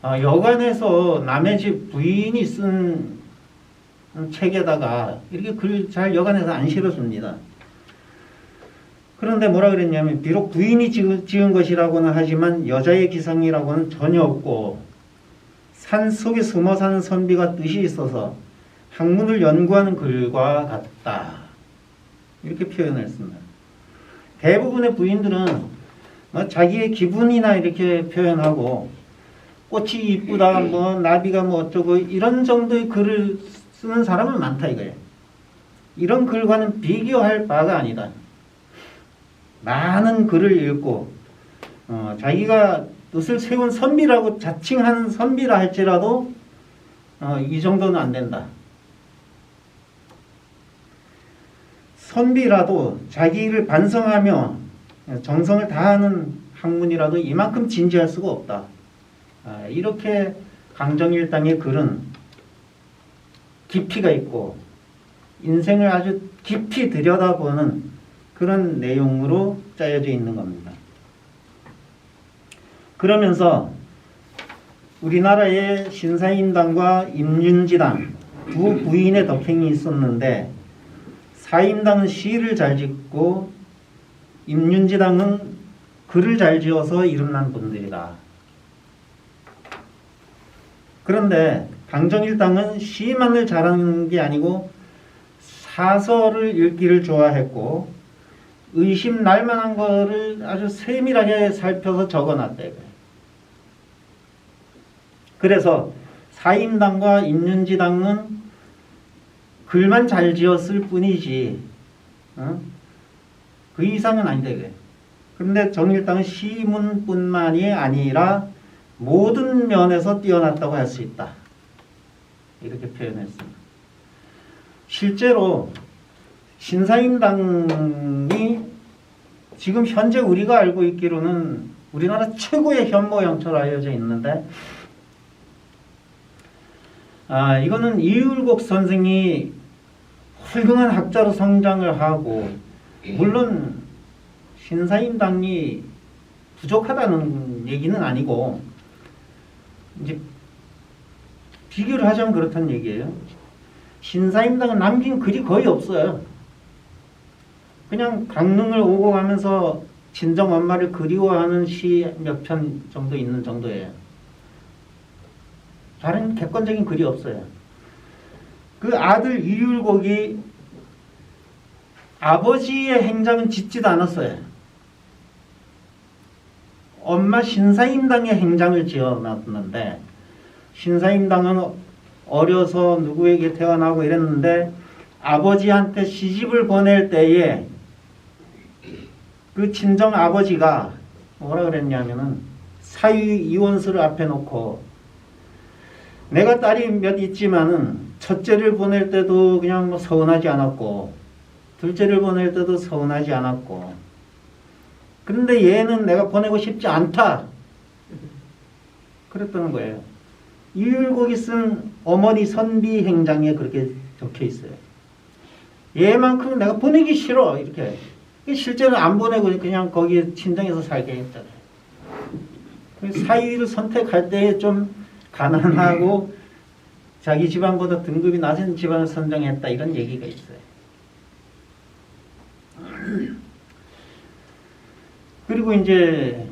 여관에서 남의 집 부인이 쓴 책에다가 이렇게 글 잘 여관에서 안 실어줍니다. 그런데 뭐라 그랬냐면, 비록 부인이 지은 것이라고는 하지만 여자의 기상이라고는 전혀 없고, 산 속에 숨어 사는 선비가 뜻이 있어서 학문을 연구하는 글과 같다. 이렇게 표현했습니다. 대부분의 부인들은 뭐 자기의 기분이나 이렇게 표현하고, 꽃이 이쁘다, 뭐 나비가 뭐 어쩌고, 이런 정도의 글을 쓰는 사람은 많다 이거예요. 이런 글과는 비교할 바가 아니다. 많은 글을 읽고 자기가 뜻을 세운 선비라고 자칭하는 선비라 할지라도 이 정도는 안 된다. 선비라도 자기를 반성하며 정성을 다하는 학문이라도 이만큼 진지할 수가 없다. 이렇게 강정일당의 글은 깊이가 있고 인생을 아주 깊이 들여다보는 그런 내용으로 짜여져 있는 겁니다. 그러면서 우리나라에 신사임당과 임윤지당 두 부인의 덕행이 있었는데, 사임당은 시를 잘 짓고 임윤지당은 글을 잘 지어서 이름난 분들이다. 그런데 강정일당은 시만을 잘하는 게 아니고 사설을 읽기를 좋아했고, 의심 날 만한 거를 아주 세밀하게 살펴서 적어놨대. 그래서 사임당과 임윤지당은 글만 잘 지었을 뿐이지, 그 이상은 아니다 이거예요. 그런데 정일당은 시문뿐만이 아니라 모든 면에서 뛰어났다고 할 수 있다. 이렇게 표현했습니다. 실제로 신사임당이 지금 현재 우리가 알고 있기로는 우리나라 최고의 현모양처로 알려져 있는데, 이거는 이율곡 선생이 훌륭한 학자로 성장을 하고, 물론 신사임당이 부족하다는 얘기는 아니고, 이제 비교를 하자면 그렇다는 얘기예요. 신사임당은 남긴 글이 거의 없어요. 그냥 강릉을 오고 가면서 친정 엄마를 그리워하는 시 몇 편 정도 있는 정도예요. 다른 객관적인 글이 없어요. 그 아들 이율곡이 아버지의 행장은 짓지도 않았어요. 엄마 신사임당의 행장을 지어놨는데, 신사임당은 어려서 누구에게 태어나고 이랬는데 아버지한테 시집을 보낼 때에 그 친정 아버지가 뭐라 그랬냐면은 사위 이원수를 앞에 놓고, 내가 딸이 몇 있지만은 첫째를 보낼 때도 그냥 뭐 서운하지 않았고, 둘째를 보낼 때도 서운하지 않았고, 그런데 얘는 내가 보내고 싶지 않다, 그랬다는 거예요. 이율곡이 쓴 어머니 선비 행장에 그렇게 적혀 있어요. 얘만큼은 내가 보내기 싫어, 이렇게. 실제로 안 보내고 그냥 거기 친정에서 살게 했잖아요. 사위를 선택할 때 좀 가난하고 자기 집안보다 등급이 낮은 집안을 선정했다, 이런 얘기가 있어요. 그리고 이제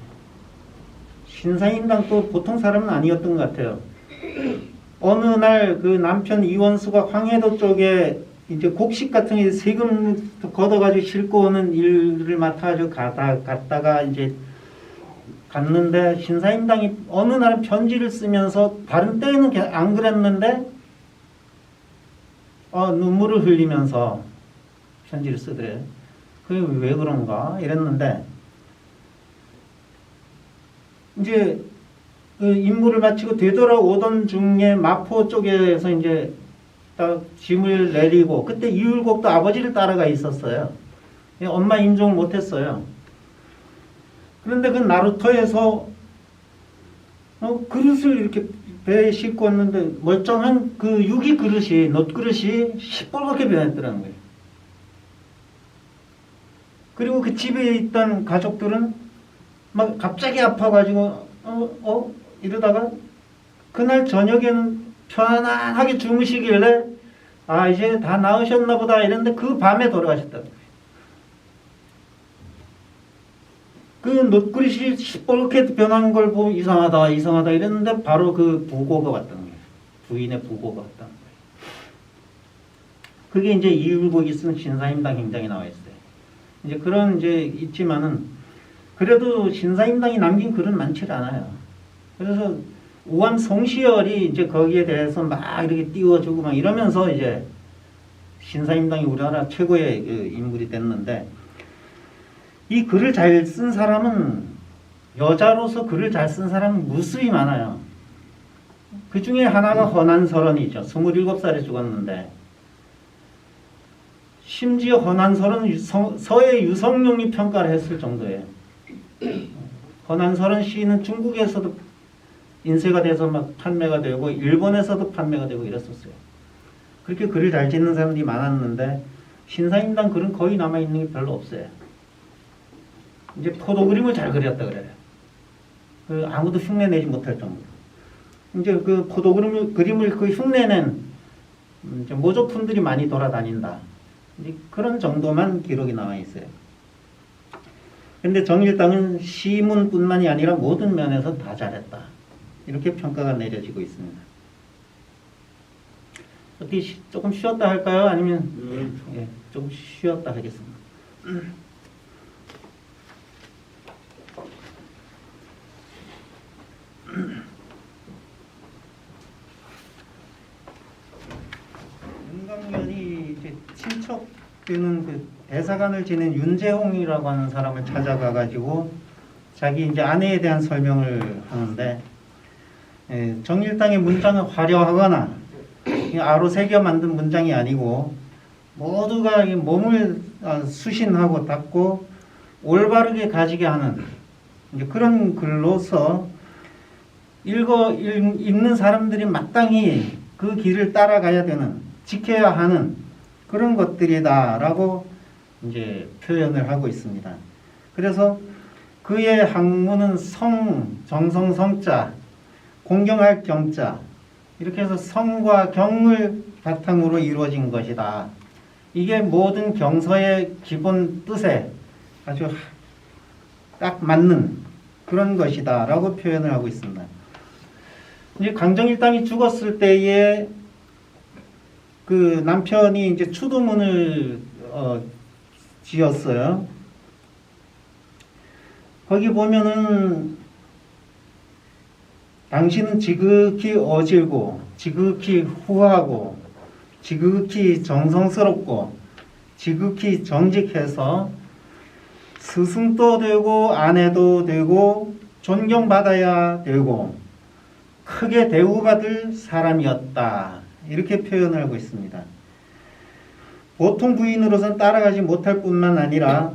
신사임당도 보통 사람은 아니었던 것 같아요. 어느 날 그 남편 이원수가 황해도 쪽에 이제 곡식 같은 게 세금 걷어가지고 싣고 오는 일을 맡아가지고 갔다가 이제 갔는데, 신사임당이 어느 날 편지를 쓰면서, 다른 때에는 안 그랬는데 눈물을 흘리면서 편지를 쓰더래요. 그게 왜 그런가 이랬는데, 이제 그 임무를 마치고 되돌아오던 중에 마포 쪽에서 이제 딱 짐을 내리고, 그때 이율곡도 아버지를 따라가 있었어요. 엄마 임종을 못했어요. 그런데 그 나루터에서 그릇을 이렇게 배에 싣고 왔는데 멀쩡한 그 유기 그릇이, 놋그릇이 시뻘겋게 변했더라는 거예요. 그리고 그 집에 있던 가족들은 막 갑자기 아파가지고 이러다가 그날 저녁에는 편안하게 주무시길래 이제 다 나으셨나 보다 이랬는데 그 밤에 돌아가셨다는 거예요. 그 놋그릇이 시뻘겋게 변한 걸 보고 이상하다 이랬는데 바로 그 부고가 왔다는 거예요. 부인의 부고가 왔다는 거예요. 그게 이제 이율곡이 쓴 신사임당 행장에 나와 있어요. 이제 그런 이제 있지만은 그래도 신사임당이 남긴 글은 많지 않아요. 그래서 우암 송시열이 이제 거기에 대해서 막 이렇게 띄워주고 막 이러면서 이제 신사임당이 우리나라 최고의 그 인물이 됐는데, 이 글을 잘 쓴 사람은, 여자로서 글을 잘 쓴 사람은 무수히 많아요. 그 중에 하나가 허난설원이죠. 27살에 죽었는데, 심지어 허난설은 서해 유성룡이 평가를 했을 정도예요. 허난설원 시인은 중국에서도 인쇄가 돼서 막 판매가 되고 일본에서도 판매가 되고 이랬었어요. 그렇게 글을 잘 짓는 사람들이 많았는데 신사임당 글은 거의 남아있는 게 별로 없어요. 이제 포도 그림을 잘 그렸다 그래요. 그 아무도 흉내내지 못할 정도로. 이제 그 포도 그림을 그 흉내낸 이제 모조품들이 많이 돌아다닌다. 이제 그런 정도만 기록이 나와 있어요. 근데 정일당은 시문뿐만이 아니라 모든 면에서 다 잘했다, 이렇게 평가가 내려지고 있습니다. 어떻게 조금 쉬었다 할까요? 아니면 조금 쉬었다 하겠습니다. 윤광년이 이제 친척되는 그 대사관을 지낸 윤재홍이라고 하는 사람을 찾아가 가지고 자기 이제 아내에 대한 설명을 하는데, 정일당의 문장은 화려하거나 아로 새겨 만든 문장이 아니고 모두가 몸을 수신하고 닦고 올바르게 가지게 하는 이제 그런 글로서 읽는 사람들이 마땅히 그 길을 따라가야 되는, 지켜야 하는 그런 것들이다라고 이제 표현을 하고 있습니다. 그래서 그의 학문은 정성 성자, 공경할 경자, 이렇게 해서 성과 경을 바탕으로 이루어진 것이다. 이게 모든 경서의 기본 뜻에 아주 딱 맞는 그런 것이다 라고 표현을 하고 있습니다. 이제 강정일당이 죽었을 때에 그 남편이 이제 추도문을 지었어요. 거기 보면은 당신은 지극히 어질고 지극히 후하고 지극히 정성스럽고 지극히 정직해서 스승도 되고 아내도 되고 존경받아야 되고 크게 대우받을 사람이었다. 이렇게 표현을 하고 있습니다. 보통 부인으로서는 따라가지 못할 뿐만 아니라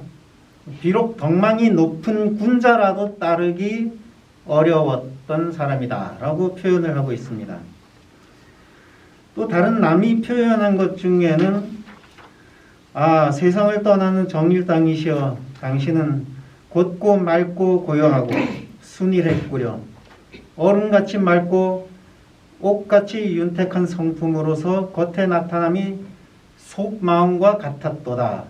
비록 덕망이 높은 군자라도 따르기 어려웠던 사람이다 라고 표현을 하고 있습니다. 또 다른 남이 표현한 것 중에는 세상을 떠나는 정일당이시여 당신은 곧고 맑고 고요하고 순일했구려 얼음같이 맑고 옥같이 윤택한 성품으로서 겉에 나타남이 속마음과 같았도다.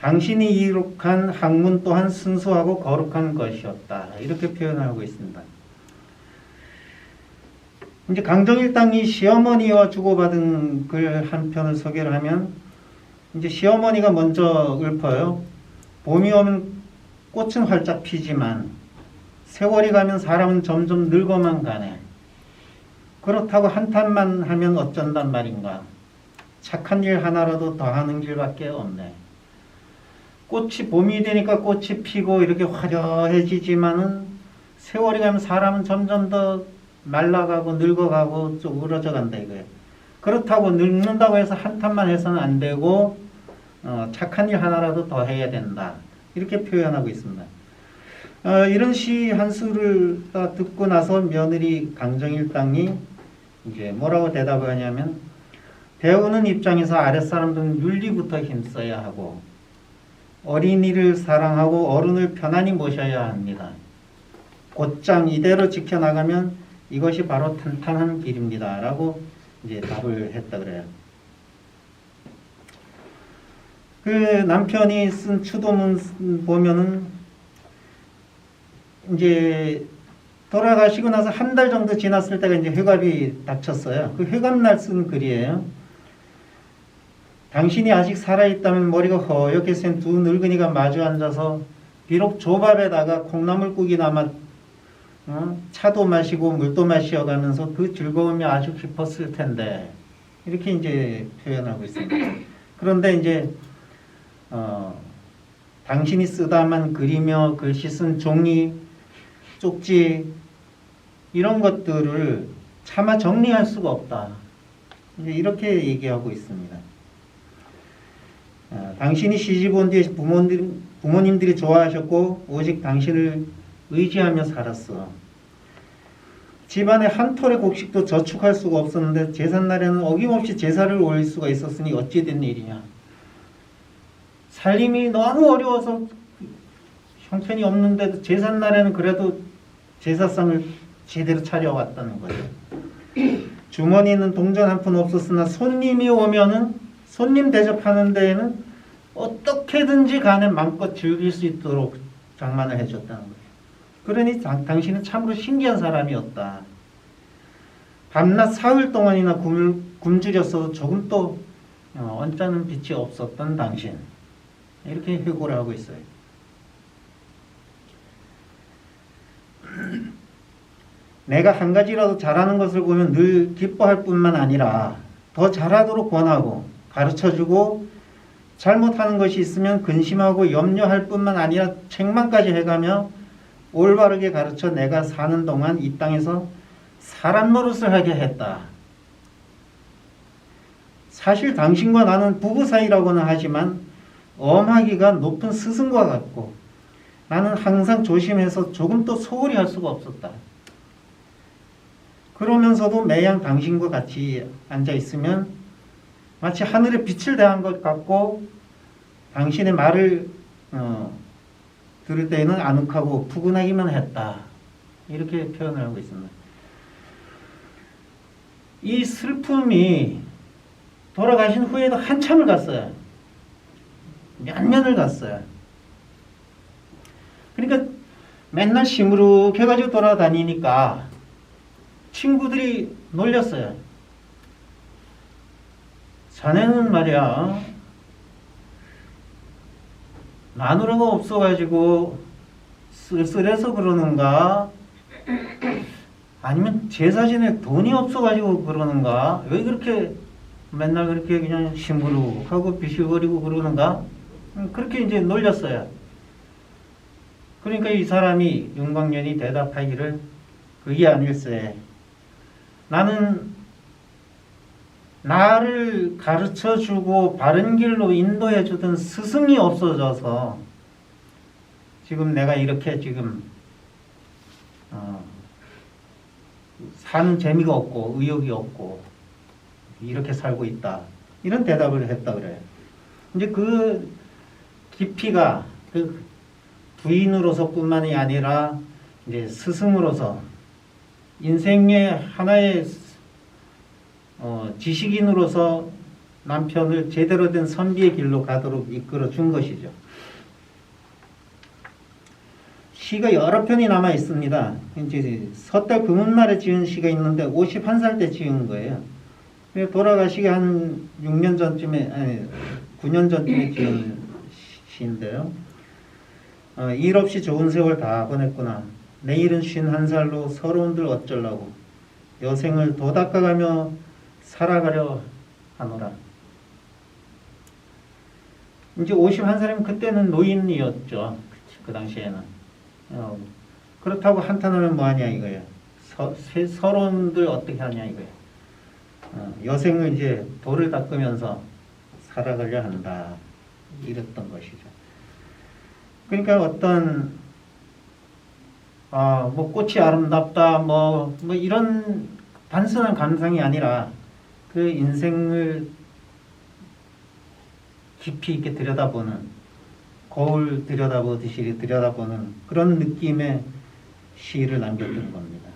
당신이 이룩한 학문 또한 순수하고 거룩한 것이었다. 이렇게 표현하고 있습니다. 이제 강정일당이 시어머니와 주고받은 글 한 편을 소개를 하면, 이제 시어머니가 먼저 읊어요. 봄이 오면 꽃은 활짝 피지만 세월이 가면 사람은 점점 늙어만 가네. 그렇다고 한탄만 하면 어쩐단 말인가. 착한 일 하나라도 더 하는 길밖에 없네. 꽃이 봄이 되니까 꽃이 피고 이렇게 화려해지지만은 세월이 가면 사람은 점점 더 말라가고 늙어가고 쪼그러져 간다 이거예요. 그렇다고 늙는다고 해서 한탄만 해서는 안 되고 착한 일 하나라도 더 해야 된다. 이렇게 표현하고 있습니다. 이런 시 한 수를 듣고 나서 며느리 강정일당이 이제 뭐라고 대답을 하냐면, 배우는 입장에서 아랫사람들은 윤리부터 힘써야 하고 어린이를 사랑하고 어른을 편안히 모셔야 합니다. 곧장 이대로 지켜나가면 이것이 바로 탄탄한 길입니다. 라고 이제 답을 했다 그래요. 그 남편이 쓴 추도문 보면은 이제 돌아가시고 나서 한 달 정도 지났을 때가 이제 회갑이 닥쳤어요. 그 회갑날 쓴 글이에요. 당신이 아직 살아있다면 머리가 허옇게 센 두 늙은이가 마주 앉아서 비록 조밥에다가 콩나물국이나마 차도 마시고 물도 마시어가면서 그 즐거움이 아주 깊었을 텐데, 이렇게 이제 표현하고 있습니다. 그런데 이제 당신이 쓰다만 그리며 글씨 쓴 종이, 쪽지 이런 것들을 차마 정리할 수가 없다. 이제 이렇게 얘기하고 있습니다. 당신이 시집 온 뒤에 부모님들이 좋아하셨고 오직 당신을 의지하며 살았어. 집안에 한 톨의 곡식도 저축할 수가 없었는데 제삿날에는 어김없이 제사를 올릴 수가 있었으니 어찌 된 일이냐. 살림이 너무 어려워서 형편이 없는데도 제삿날에는 그래도 제사상을 제대로 차려왔다는 거죠. 주머니는 동전 한 푼 없었으나 손님이 오면은 손님 대접하는 데에는 어떻게든지 간에 마음껏 즐길 수 있도록 장만을 해줬다는 거예요. 그러니 당신은 참으로 신기한 사람이었다. 밤낮 사흘 동안이나 굶주렸어도 조금도 언짢은 빛이 없었던 당신. 이렇게 회고를 하고 있어요. 내가 한 가지라도 잘하는 것을 보면 늘 기뻐할 뿐만 아니라 더 잘하도록 권하고 가르쳐주고 잘못하는 것이 있으면 근심하고 염려할 뿐만 아니라 책망까지 해가며 올바르게 가르쳐 내가 사는 동안 이 땅에서 사람 노릇을 하게 했다. 사실 당신과 나는 부부 사이라고는 하지만 엄하기가 높은 스승과 같고 나는 항상 조심해서 조금도 소홀히 할 수가 없었다. 그러면서도 매양 당신과 같이 앉아 있으면 마치 하늘에 빛을 대한 것 같고 당신의 말을 들을 때에는 아늑하고 푸근하기만 했다. 이렇게 표현을 하고 있습니다. 이 슬픔이 돌아가신 후에도 한참을 갔어요. 몇 년을 갔어요. 그러니까 맨날 시무룩해가지고 돌아다니니까 친구들이 놀렸어요. 자네는 말이야 마누라가 없어가지고 쓸쓸해서 그러는가? 아니면 제사 지낼 돈이 없어가지고 그러는가? 왜 그렇게 맨날 그렇게 그냥 시무룩하고 비실거리고 그러는가? 그렇게 이제 놀렸어요. 그러니까 이 사람이 윤광년이 대답하기를 그게 아닐세. 나는 나를 가르쳐주고 바른 길로 인도해주던 스승이 없어져서 지금 내가 이렇게 지금 사는 재미가 없고 의욕이 없고 이렇게 살고 있다. 이런 대답을 했다 그래요. 이제 그 깊이가 그 부인으로서뿐만이 아니라 이제 스승으로서 인생의 하나의 지식인으로서 남편을 제대로 된 선비의 길로 가도록 이끌어 준 것이죠. 시가 여러 편이 남아 있습니다. 이제 섣달 금운날에 지은 시가 있는데 51살 때 지은 거예요. 돌아가시기 한 6년 전쯤에, 아니, 9년 전쯤에 지은 시인데요. 일 없이 좋은 세월 다 보냈구나. 내일은 51살로 서러운들 어쩌려고. 여생을 도닦아가며 살아가려 하노라. 이제 51살이면 그때는 노인이었죠. 그 당시에는. 그렇다고 한탄하면 뭐하냐 이거예요. 서러운들 어떻게 하냐 이거예요. 여생을 이제 돌을 닦으면서 살아가려 한다. 이랬던 것이죠. 그러니까 어떤 뭐 꽃이 아름답다 뭐 이런 단순한 감상이 아니라 그 인생을 깊이 있게 들여다보는 거울 들여다보듯이 들여다보는 그런 느낌의 시를 남겼던 겁니다.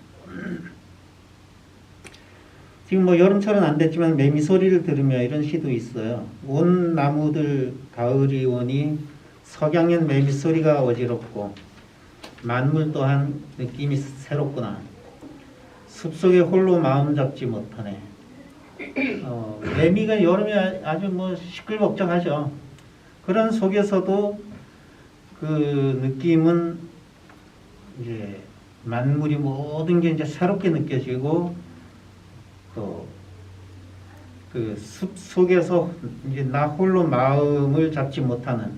지금 뭐 여름철은 안 됐지만 매미 소리를 들으며 이런 시도 있어요. 온 나무들 가을이 오니 석양엔 매미 소리가 어지럽고 만물 또한 느낌이 새롭구나. 숲속에 홀로 마음 잡지 못하네. 매미가 여름에 아주 뭐 시끌벅적하죠. 그런 속에서도 그 느낌은 이제 만물이 모든 게 이제 새롭게 느껴지고 또 그 숲 속에서 이제 나 홀로 마음을 잡지 못하는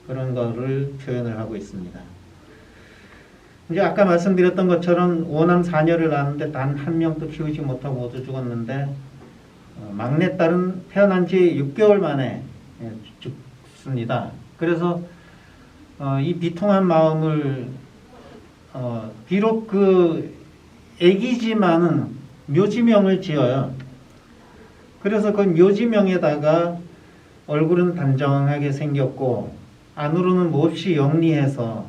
그런 거를 표현을 하고 있습니다. 이제 아까 말씀드렸던 것처럼 5남 4녀를 낳았는데 단 한 명도 키우지 못하고 모두 죽었는데 막내딸은 태어난 지 6개월 만에 죽습니다. 그래서 이 비통한 마음을 비록 그 애기지만은 묘지명을 지어요. 그래서 그 묘지명에다가 얼굴은 단정하게 생겼고 안으로는 몹시 영리해서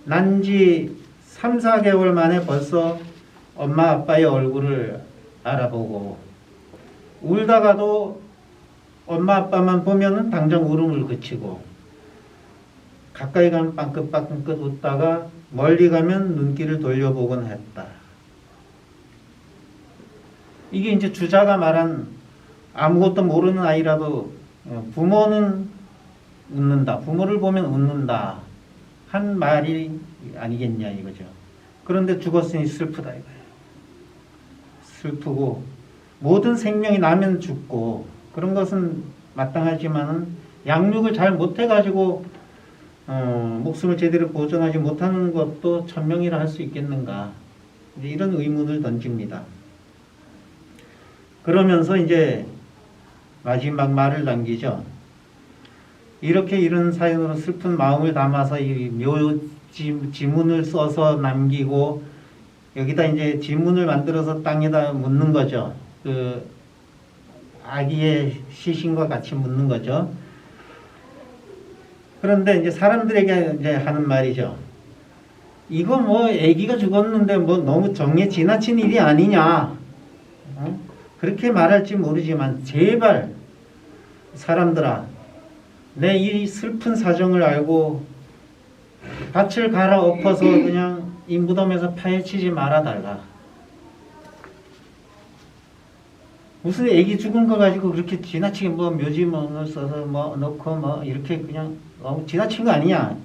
난지 3, 4개월 만에 벌써 엄마 아빠의 얼굴을 알아보고 울다가도 엄마 아빠만 보면은 당장 울음을 그치고 가까이 가면 빵긋빵긋 웃다가 멀리 가면 눈길을 돌려보곤 했다. 이게 이제 주자가 말한 아무것도 모르는 아이라도 부모는 웃는다. 부모를 보면 웃는다. 한 말이 아니겠냐 이거죠. 그런데 죽었으니 슬프다 이거예요. 슬프고 모든 생명이 나면 죽고 그런 것은 마땅하지만은 양육을 잘 못해가지고 목숨을 제대로 보존하지 못하는 것도 천명이라 할 수 있겠는가. 이제 이런 의문을 던집니다. 그러면서 이제 마지막 말을 남기죠. 이렇게 이런 사연으로 슬픈 마음을 담아서 이 지문을 써서 남기고 여기다 이제 지문을 만들어서 땅에다 묻는 거죠. 그 아기의 시신과 같이 묻는 거죠. 그런데 이제 사람들에게 이제 하는 말이죠. 이거 뭐 아기가 죽었는데 뭐 너무 정에 지나친 일이 아니냐. 그렇게 말할지 모르지만 제발 사람들아, 내 이 슬픈 사정을 알고 밭을 갈아 엎어서 그냥 이 무덤에서 파헤치지 말아달라. 무슨 애기 죽은 거 가지고 그렇게 지나치게 뭐 묘지문을 써서 뭐 넣고 뭐 이렇게 그냥 너무 지나친 거 아니냐.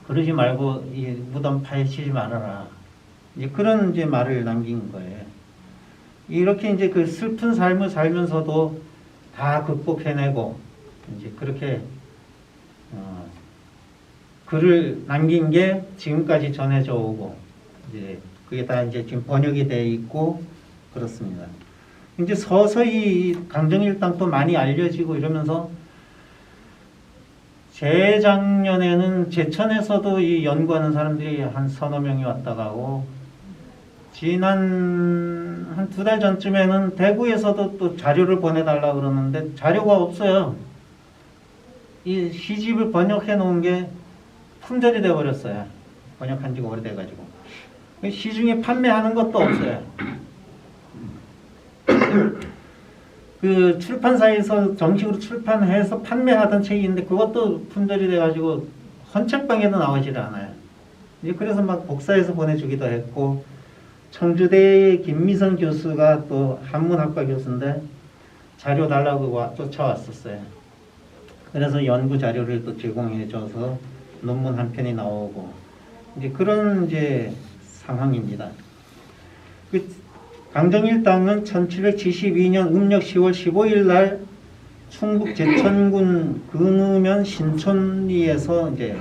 그러지 말고 이 무덤 파헤치지 말아라. 이제 그런 이제 말을 남긴 거예요. 이렇게 이제 그 슬픈 삶을 살면서도 다 극복해내고 이제 그렇게 글을 남긴 게 지금까지 전해져 오고 이제 그게 다 이제 지금 번역이 돼 있고 그렇습니다. 이제 서서히 강정일당도 많이 알려지고 이러면서 재작년에는 제천에서도 이 연구하는 사람들이 한 서너 명이 왔다 가고 지난 한 2달 전쯤에는 대구에서도 또 자료를 보내달라 그러는데 자료가 없어요. 이 시집을 번역해 놓은 게 품절이 돼 버렸어요. 번역한 지가 오래돼가지고 시중에 판매하는 것도 없어요. 그 출판사에서 정식으로 출판해서 판매하던 책인데 그것도 품절이 돼가지고 헌책방에도 나오질 않아요. 이제 그래서 막 복사해서 보내주기도 했고 청주대 김미선 교수가 또 한문학과 교수인데 자료 달라고 쫓아왔었어요. 그래서 연구 자료를 또 제공해줘서 논문 한 편이 나오고 이제 그런 이제 상황입니다. 그 강정일당은 1772년 음력 10월 15일 날 충북 제천군 근우면 신촌리에서 이제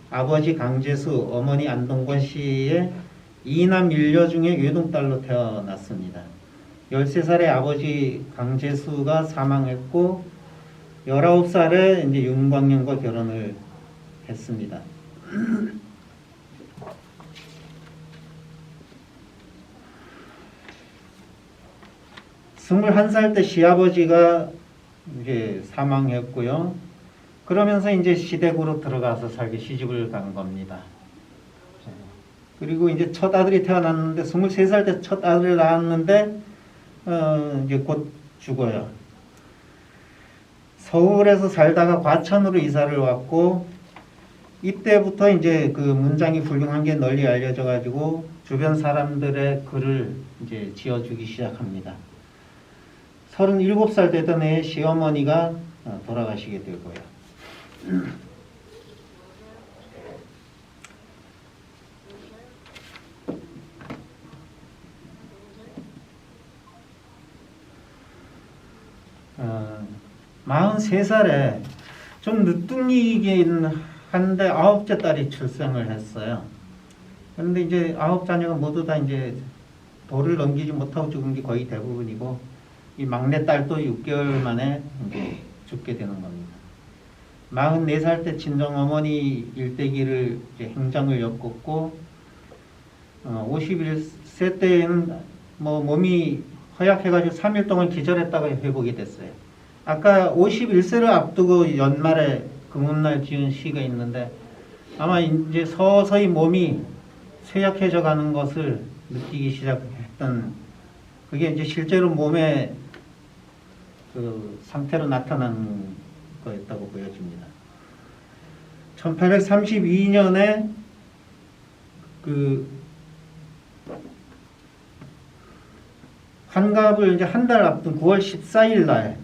아버지 강제수, 어머니 안동권 씨의 이남 일녀 중에 외동딸로 태어났습니다. 13살에 아버지 강제수가 사망했고 19살에 이제 윤광영과 결혼을 했습니다. 21살 때 시아버지가 이제 사망했고요. 그러면서 이제 시댁으로 들어가서 살기 시집을 간 겁니다. 그리고 이제 첫 아들이 태어났는데 23살 때 첫 아들을 낳았는데 이제 곧 죽어요. 서울에서 살다가 과천으로 이사를 왔고 이때부터 이제 그 문장이 훌륭한 게 널리 알려져 가지고 주변 사람들의 글을 이제 지어주기 시작합니다. 37살 되던 해에 시어머니가 돌아가시게 되고요. 어, 43살에 좀 늦둥이긴 한데 9째 딸이 출생을 했어요. 그런데 이제 9자녀가 모두 다 이제 돌을 넘기지 못하고 죽은 게 거의 대부분이고 이 막내딸도 6개월 만에 이제 죽게 되는 겁니다. 44살 때 친정어머니 일대기를 이제 행장을 엮었고 51세 때에는 뭐 몸이 허약해가지고 3일 동안 기절했다가 회복이 됐어요. 아까 51세를 앞두고 연말에 금음날 지은 시가 있는데 아마 이제 서서히 몸이 쇠약해져 가는 것을 느끼기 시작했던 그게 이제 실제로 몸에 그 상태로 나타난 거였다고 보여집니다. 1832년에 그 환갑을 이제 한 달 앞둔 9월 14일 날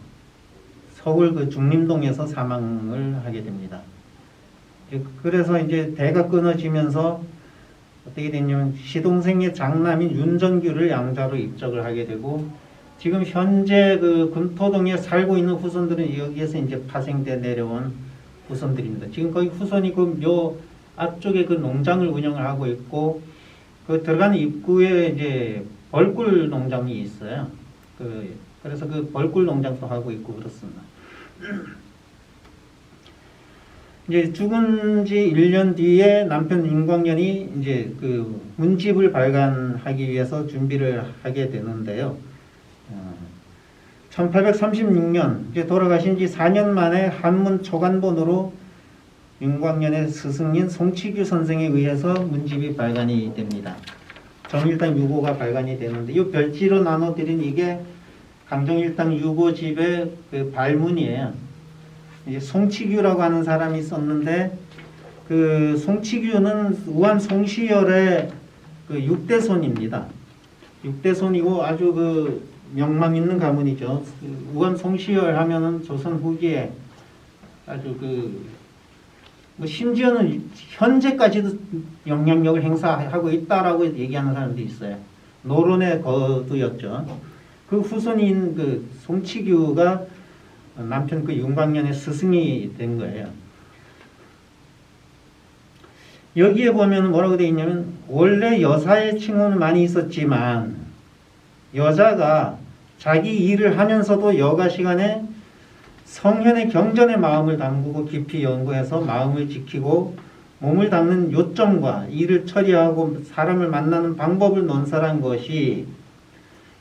서울 그 중림동에서 사망을 하게 됩니다. 그래서 이제 대가 끊어지면서 어떻게 됐냐면 시동생의 장남인 윤전규를 양자로 입적을 하게 되고 지금 현재 그 금토동에 살고 있는 후손들은 여기에서 이제 파생돼 내려온 후손들입니다. 지금 거기 후손이 그 묘 앞쪽에 그 농장을 운영을 하고 있고, 그 들어가는 입구에 이제 벌꿀 농장이 있어요. 그래서 그 벌꿀 농장도 하고 있고 그렇습니다. 이제 죽은 지 1년 뒤에 남편 윤광년이 이제 그 문집을 발간하기 위해서 준비를 하게 되는데요. 1836년 이제 돌아가신 지 4년 만에 한문 초간본으로 윤광년의 스승인 송치규 선생에 의해서 문집이 발간이 됩니다. 정일당 유고가 발간이 되는데 이 별지로 나눠드린 이게 강정일당 유고집의 그 발문이에요. 이제 송치규라고 하는 사람이 썼는데 그 송치규는 우한 송시열의 그 6대손입니다. 6대손이고 아주 그 명망 있는 가문이죠. 우한 송시열 하면은 조선 후기에 아주 뭐 심지어는 현재까지도 영향력을 행사하고 있다라고 얘기하는 사람도 있어요. 노론의 거두였죠. 그 후손인 그 송치규가 남편 그 윤광년의 스승이 된 거예요. 여기에 보면 뭐라고 되어 있냐면 원래 여사의 칭호는 많이 있었지만 여자가 자기 일을 하면서도 여가 시간에 성현의 경전에 마음을 담그고 깊이 연구해서 마음을 지키고 몸을 닦는 요점과 일을 처리하고 사람을 만나는 방법을 논설한 것이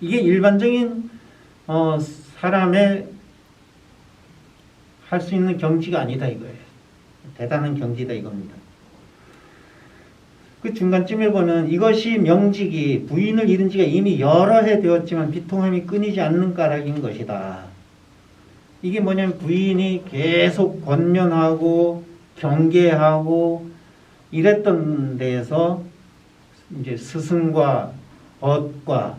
이게 일반적인 사람의 할 수 있는 경지가 아니다 이거예요. 대단한 경지다 이겁니다. 그 중간쯤에 보면 이것이 명직이 부인을 잃은 지가 이미 여러 해 되었지만 비통함이 끊이지 않는 까닭인 것이다. 이게 뭐냐면 부인이 계속 권면하고 경계하고 이랬던 데에서 이제 스승과 벗과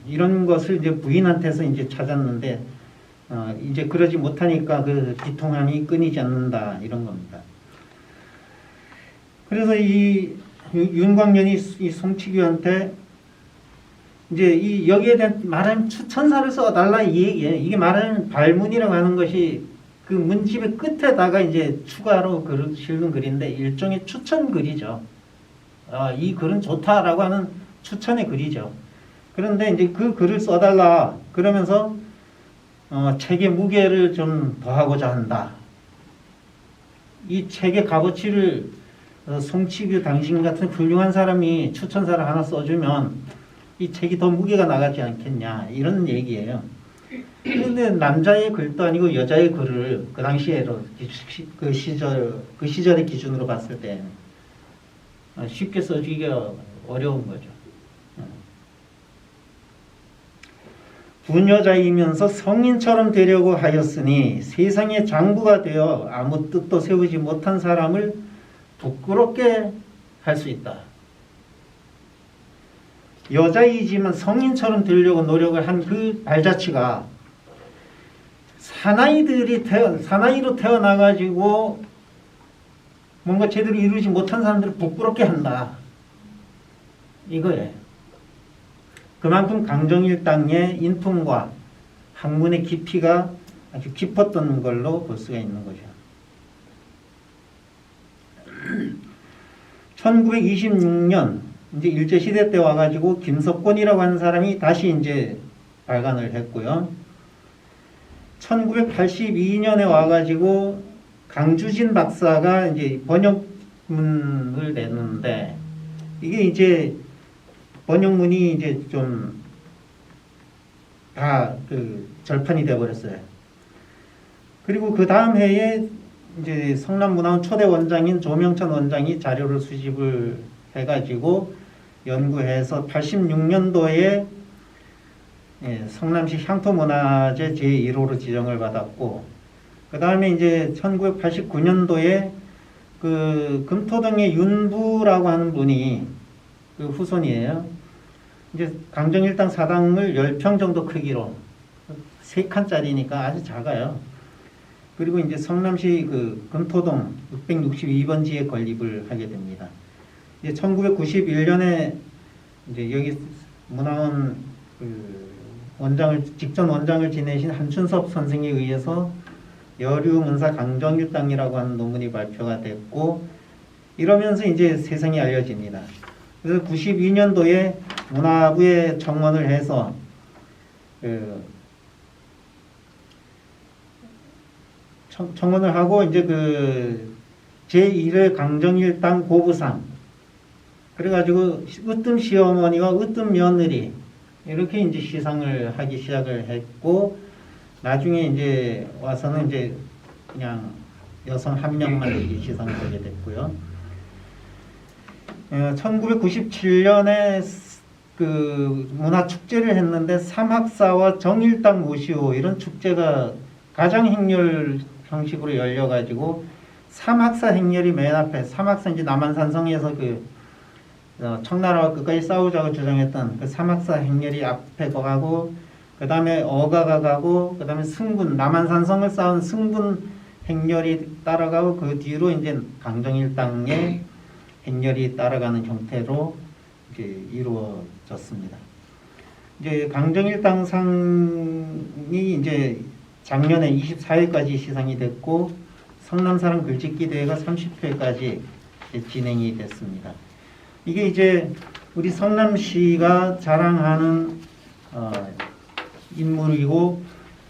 이런 것을 이제 부인한테서 이제 찾았는데 이제 그러지 못하니까 그 비통함이 끊이지 않는다 이런 겁니다. 그래서 이 윤광년이 이 송치규한테 이제 여기에 대한 말하면 추천사를 써달라 이 얘기예요. 이게 말하는 발문이라고 하는 것이 그 문집의 끝에다가 이제 추가로 실은 글인데 일종의 추천 글이죠. 이 글은 좋다라고 하는 추천의 글이죠. 그런데 이제 그 글을 써달라 그러면서 책의 무게를 좀 더하고자 한다. 이 책의 값어치를 송치규 당신 같은 훌륭한 사람이 추천사를 하나 써주면 이 책이 더 무게가 나가지 않겠냐 이런 얘기예요. 그런데 남자의 글도 아니고 여자의 글을 그 당시에로 그 시절의 기준으로 봤을 때 쉽게 써주기가 어려운 거죠. 부녀자이면서 성인처럼 되려고 하였으니 세상의 장부가 되어 아무 뜻도 세우지 못한 사람을 부끄럽게 할 수 있다. 여자이지만 성인처럼 되려고 노력을 한 그 발자취가 사나이로 태어나가지고 뭔가 제대로 이루지 못한 사람들을 부끄럽게 한다. 이거예요. 그만큼 강정일당의 인품과 학문의 깊이가 아주 깊었던 걸로 볼 수가 있는 거죠. 1926년 이제 일제시대 때 와가지고 김석권이라고 하는 사람이 다시 이제 발간을 했고요. 1982년에 와가지고 강주진 박사가 이제 번역문을 냈는데 이게 이제 번역문이 이제 좀 다 절판이 돼버렸어요. 그리고 그 다음 해에 이제 성남문화원 초대 원장인 조명천 원장이 자료를 수집을 해가지고 연구해서 86년도에 성남시 향토문화재 제1호로 지정을 받았고, 그 다음에 이제 1989년도에 그 금토동의 윤부라고 하는 분이 그 후손이에요. 이제 강정일당 사당을 10평 정도 크기로 3칸짜리니까 아주 작아요. 그리고 이제 성남시 그 금토동 662번지에 건립을 하게 됩니다. 이제 1991년에 이제 여기 문화원 직전 원장을 지내신 한춘섭 선생에 의해서 여류문사 강정일당이라고 하는 논문이 발표가 됐고, 이러면서 이제 세상이 알려집니다. 그래서 92년도에 문화부에 청원을 해서 청원을 하고 이제 제1회 강정일당 고부상, 그래가지고 으뜸 시어머니와 으뜸 며느리 이렇게 이제 시상을 하기 시작을 했고, 나중에 이제 와서는 이제 그냥 여성 한 명만 이렇게 시상을 하게 됐고요. 1997년에 그 문화축제를 했는데 삼학사와 정일당 모시오 이런 축제가 가장 행렬 형식으로 열려가지고 삼학사 행렬이 맨 앞에, 삼학사 이제 남한산성에서 청나라와 끝까지 싸우자고 주장했던 그 삼학사 행렬이 앞에 가고, 그 다음에 어가가 가고, 그 다음에 승군, 남한산성을 쌓은 승군 행렬이 따라가고, 그 뒤로 이제 강정일당의 행렬이 따라가는 형태로 이제 이루어졌습니다. 이제 강정일당상이 이제 작년에 24회까지 시상이 됐고, 성남사랑 글짓기 대회가 30회까지 진행이 됐습니다. 이게 이제 우리 성남시가 자랑하는 인물이고,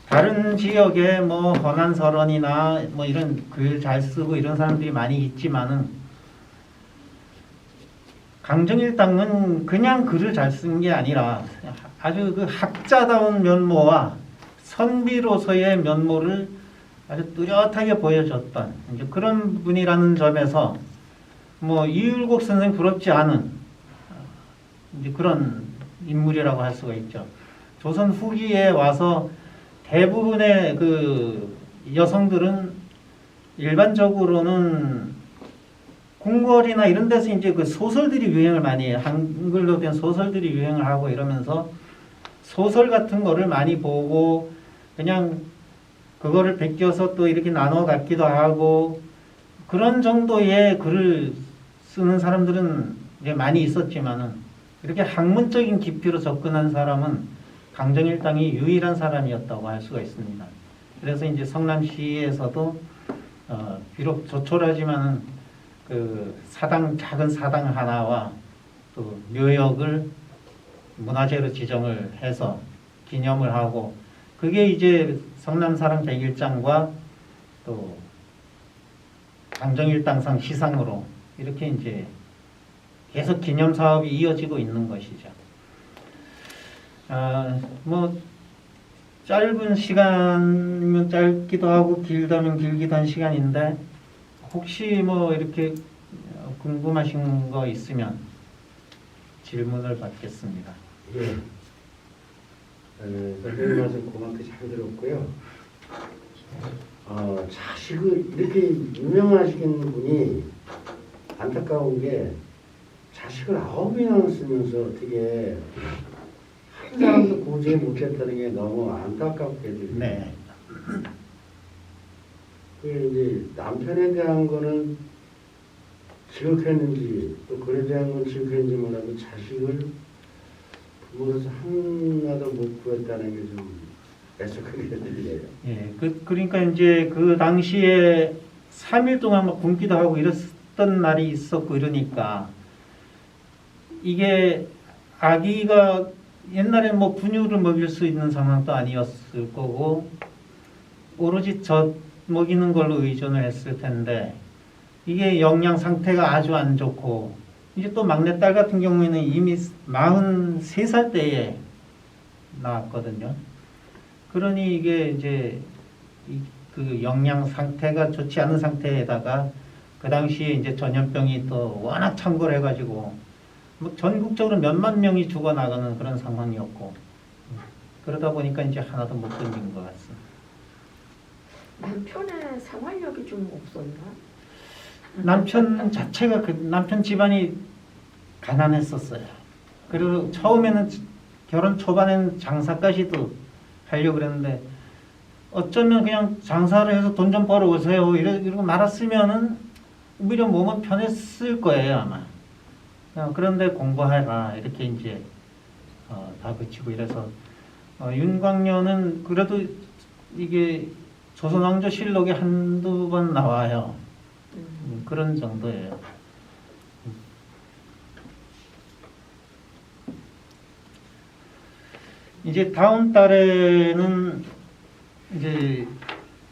다른 지역에 뭐 허난설원이나 뭐 이런 글 잘 쓰고 이런 사람들이 많이 있지만은, 강정일당은 그냥 글을 잘 쓴 게 아니라 아주 그 학자다운 면모와 선비로서의 면모를 아주 뚜렷하게 보여줬던 이제 그런 분이라는 점에서 뭐 이율곡 선생 부럽지 않은 이제 그런 인물이라고 할 수가 있죠. 조선 후기에 와서 대부분의 그 여성들은 일반적으로는 궁궐이나 이런 데서 이제 그 소설들이 유행을 많이 해요. 한글로 된 소설들이 유행을 하고 이러면서 소설 같은 거를 많이 보고 그냥 그거를 베껴서 또 이렇게 나눠 갖기도 하고, 그런 정도의 글을 쓰는 사람들은 이제 많이 있었지만은 이렇게 학문적인 깊이로 접근한 사람은 강정일당이 유일한 사람이었다고 할 수가 있습니다. 그래서 이제 성남시에서도 비록 조촐하지만은 그 작은 사당 하나와 또 묘역을 문화재로 지정을 해서 기념을 하고, 그게 이제 성남사랑 101장과 또 강정일당상 시상으로 이렇게 이제 계속 기념 사업이 이어지고 있는 것이죠. 뭐 짧은 시간이면 짧기도 하고 길다면 길기도 한 시간인데, 혹시 뭐 이렇게 궁금하신 거 있으면 질문을 받겠습니다. 예. 선생님 말씀 고맙게 잘 들었고요. 자식을 이렇게 유명하신 분이 안타까운 게 자식을 9명을 쓰면서 어떻게 한 사람도 구제 못했다는 게 너무 안타깝게 들려요. 네. 이제 남편에 대한 거는 지극했는지 또 그에 대한 건 지극했는지 몰라도 자식을 부모로서 하나도 못 구했다는 게 좀 애석하게 들려요. 예, 그러니까 이제 그 당시에 3일 동안 막 굶기도 하고 이랬던 날이 있었고 이러니까, 이게 아기가 옛날에 뭐 분유를 먹일 수 있는 상황도 아니었을 거고, 오로지 젖 먹이는 걸로 의존을 했을 텐데, 이게 영양 상태가 아주 안 좋고, 이제 또 막내딸 같은 경우에는 이미 43살 때에 나왔거든요. 그러니 이게 이제 그 영양 상태가 좋지 않은 상태에다가 그 당시에 이제 전염병이 또 워낙 창궐해가지고 뭐 전국적으로 몇만 명이 죽어나가는 그런 상황이었고, 그러다 보니까 이제 하나도 못 견딘 것 같습니다. 남편의 생활력이 좀 없었나? 남편 자체가 남편 집안이 가난했었어요. 그리고 처음에는 결혼 초반에는 장사까지도 하려고 그랬는데, 어쩌면 그냥 장사를 해서 돈 좀 벌어오세요 이러고 말았으면은 오히려 몸은 편했을 거예요 아마. 그런데 공부해라 이렇게 이제 다 그치고 이래서 윤광년은 그래도 이게 조선왕조실록에 한두 번 나와요. 그런 정도예요. 이제 다음 달에는 이제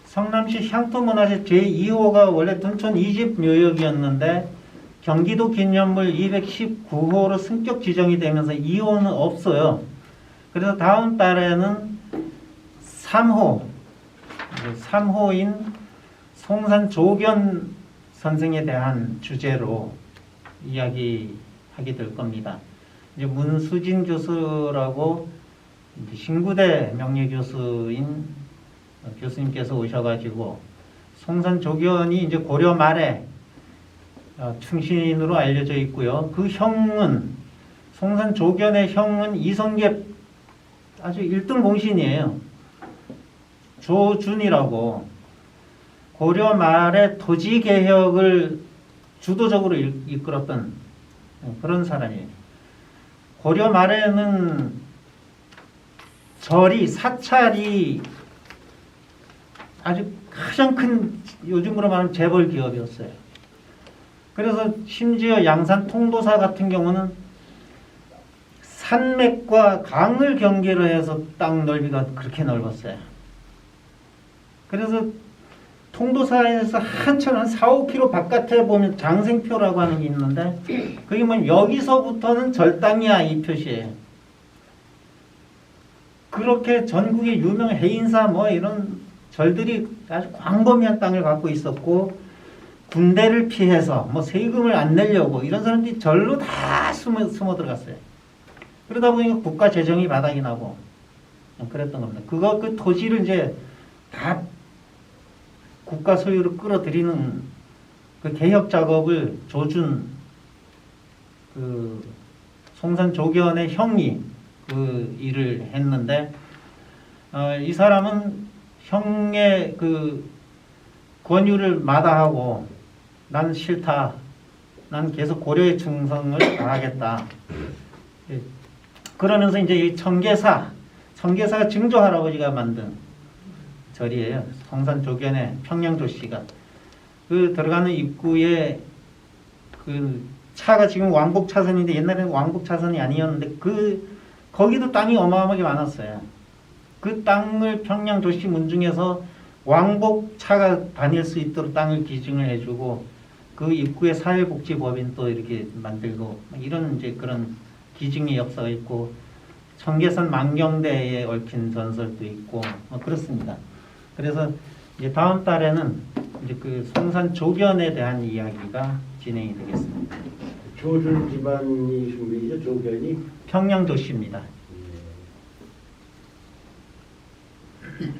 성남시 향토문화재 제2호가 원래 둔촌 2집 묘역이었는데 경기도 기념물 219호로 승격 지정이 되면서 2호는 없어요. 그래서 다음 달에는 3호인 송산 조견 선생에 대한 주제로 이야기하게 될 겁니다. 이제 문수진 교수라고 이제 신구대 명예교수인 교수님께서 오셔가지고 송산 조견이 이제 고려 말에 충신으로 알려져 있고요. 그 형은 송산 조견의 형은 이성계 아주 1등 공신이에요. 조준이라고 고려 말에 토지 개혁을 주도적으로 이끌었던 그런 사람이에요. 고려 말에는 절이 사찰이 아주 가장 큰 요즘으로 말하면 재벌 기업이었어요. 그래서 심지어 양산 통도사 같은 경우는 산맥과 강을 경계로 해서 땅 넓이가 그렇게 넓었어요. 그래서 통도사에서 한참 한 4, 5km 바깥에 보면 장생표라고 하는 게 있는데 그게 뭐 여기서부터는 절땅이야 이 표시예요. 그렇게 전국의 유명 해인사 뭐 이런 절들이 아주 광범위한 땅을 갖고 있었고 군대를 피해서 뭐 세금을 안 내려고 이런 사람들이 절로 다 숨어 들어갔어요. 그러다 보니까 국가 재정이 바닥이 나고 그랬던 겁니다. 그 토지를 이제 다 국가 소유로 끌어들이는 그 개혁 작업을 조준 그 송산 조견의 형이 그 일을 했는데 이 사람은 형의 그 권유를 마다하고 난 싫다. 난 계속 고려의 충성을 다하겠다. 그러면서 이제 이 청계사가 증조 할아버지가 만든 절이에요. 송산 조견의 평양조씨가 그 들어가는 입구에 그 차가 지금 왕복 차선인데 옛날에는 왕복 차선이 아니었는데 거기도 땅이 어마어마하게 많았어요. 그 땅을 평양조씨 문중에서 왕복 차가 다닐 수 있도록 땅을 기증을 해주고 그 입구에 사회복지법인 또 이렇게 만들고 이런 이제 그런 기증의 역사가 있고 청계산 만경대에 얽힌 전설도 있고 그렇습니다. 그래서 이제 다음 달에는 이제 그 송산 조견에 대한 이야기가 진행이 되겠습니다. 조준 집안이신 분이죠, 조견이? 평양조씨입니다. 예.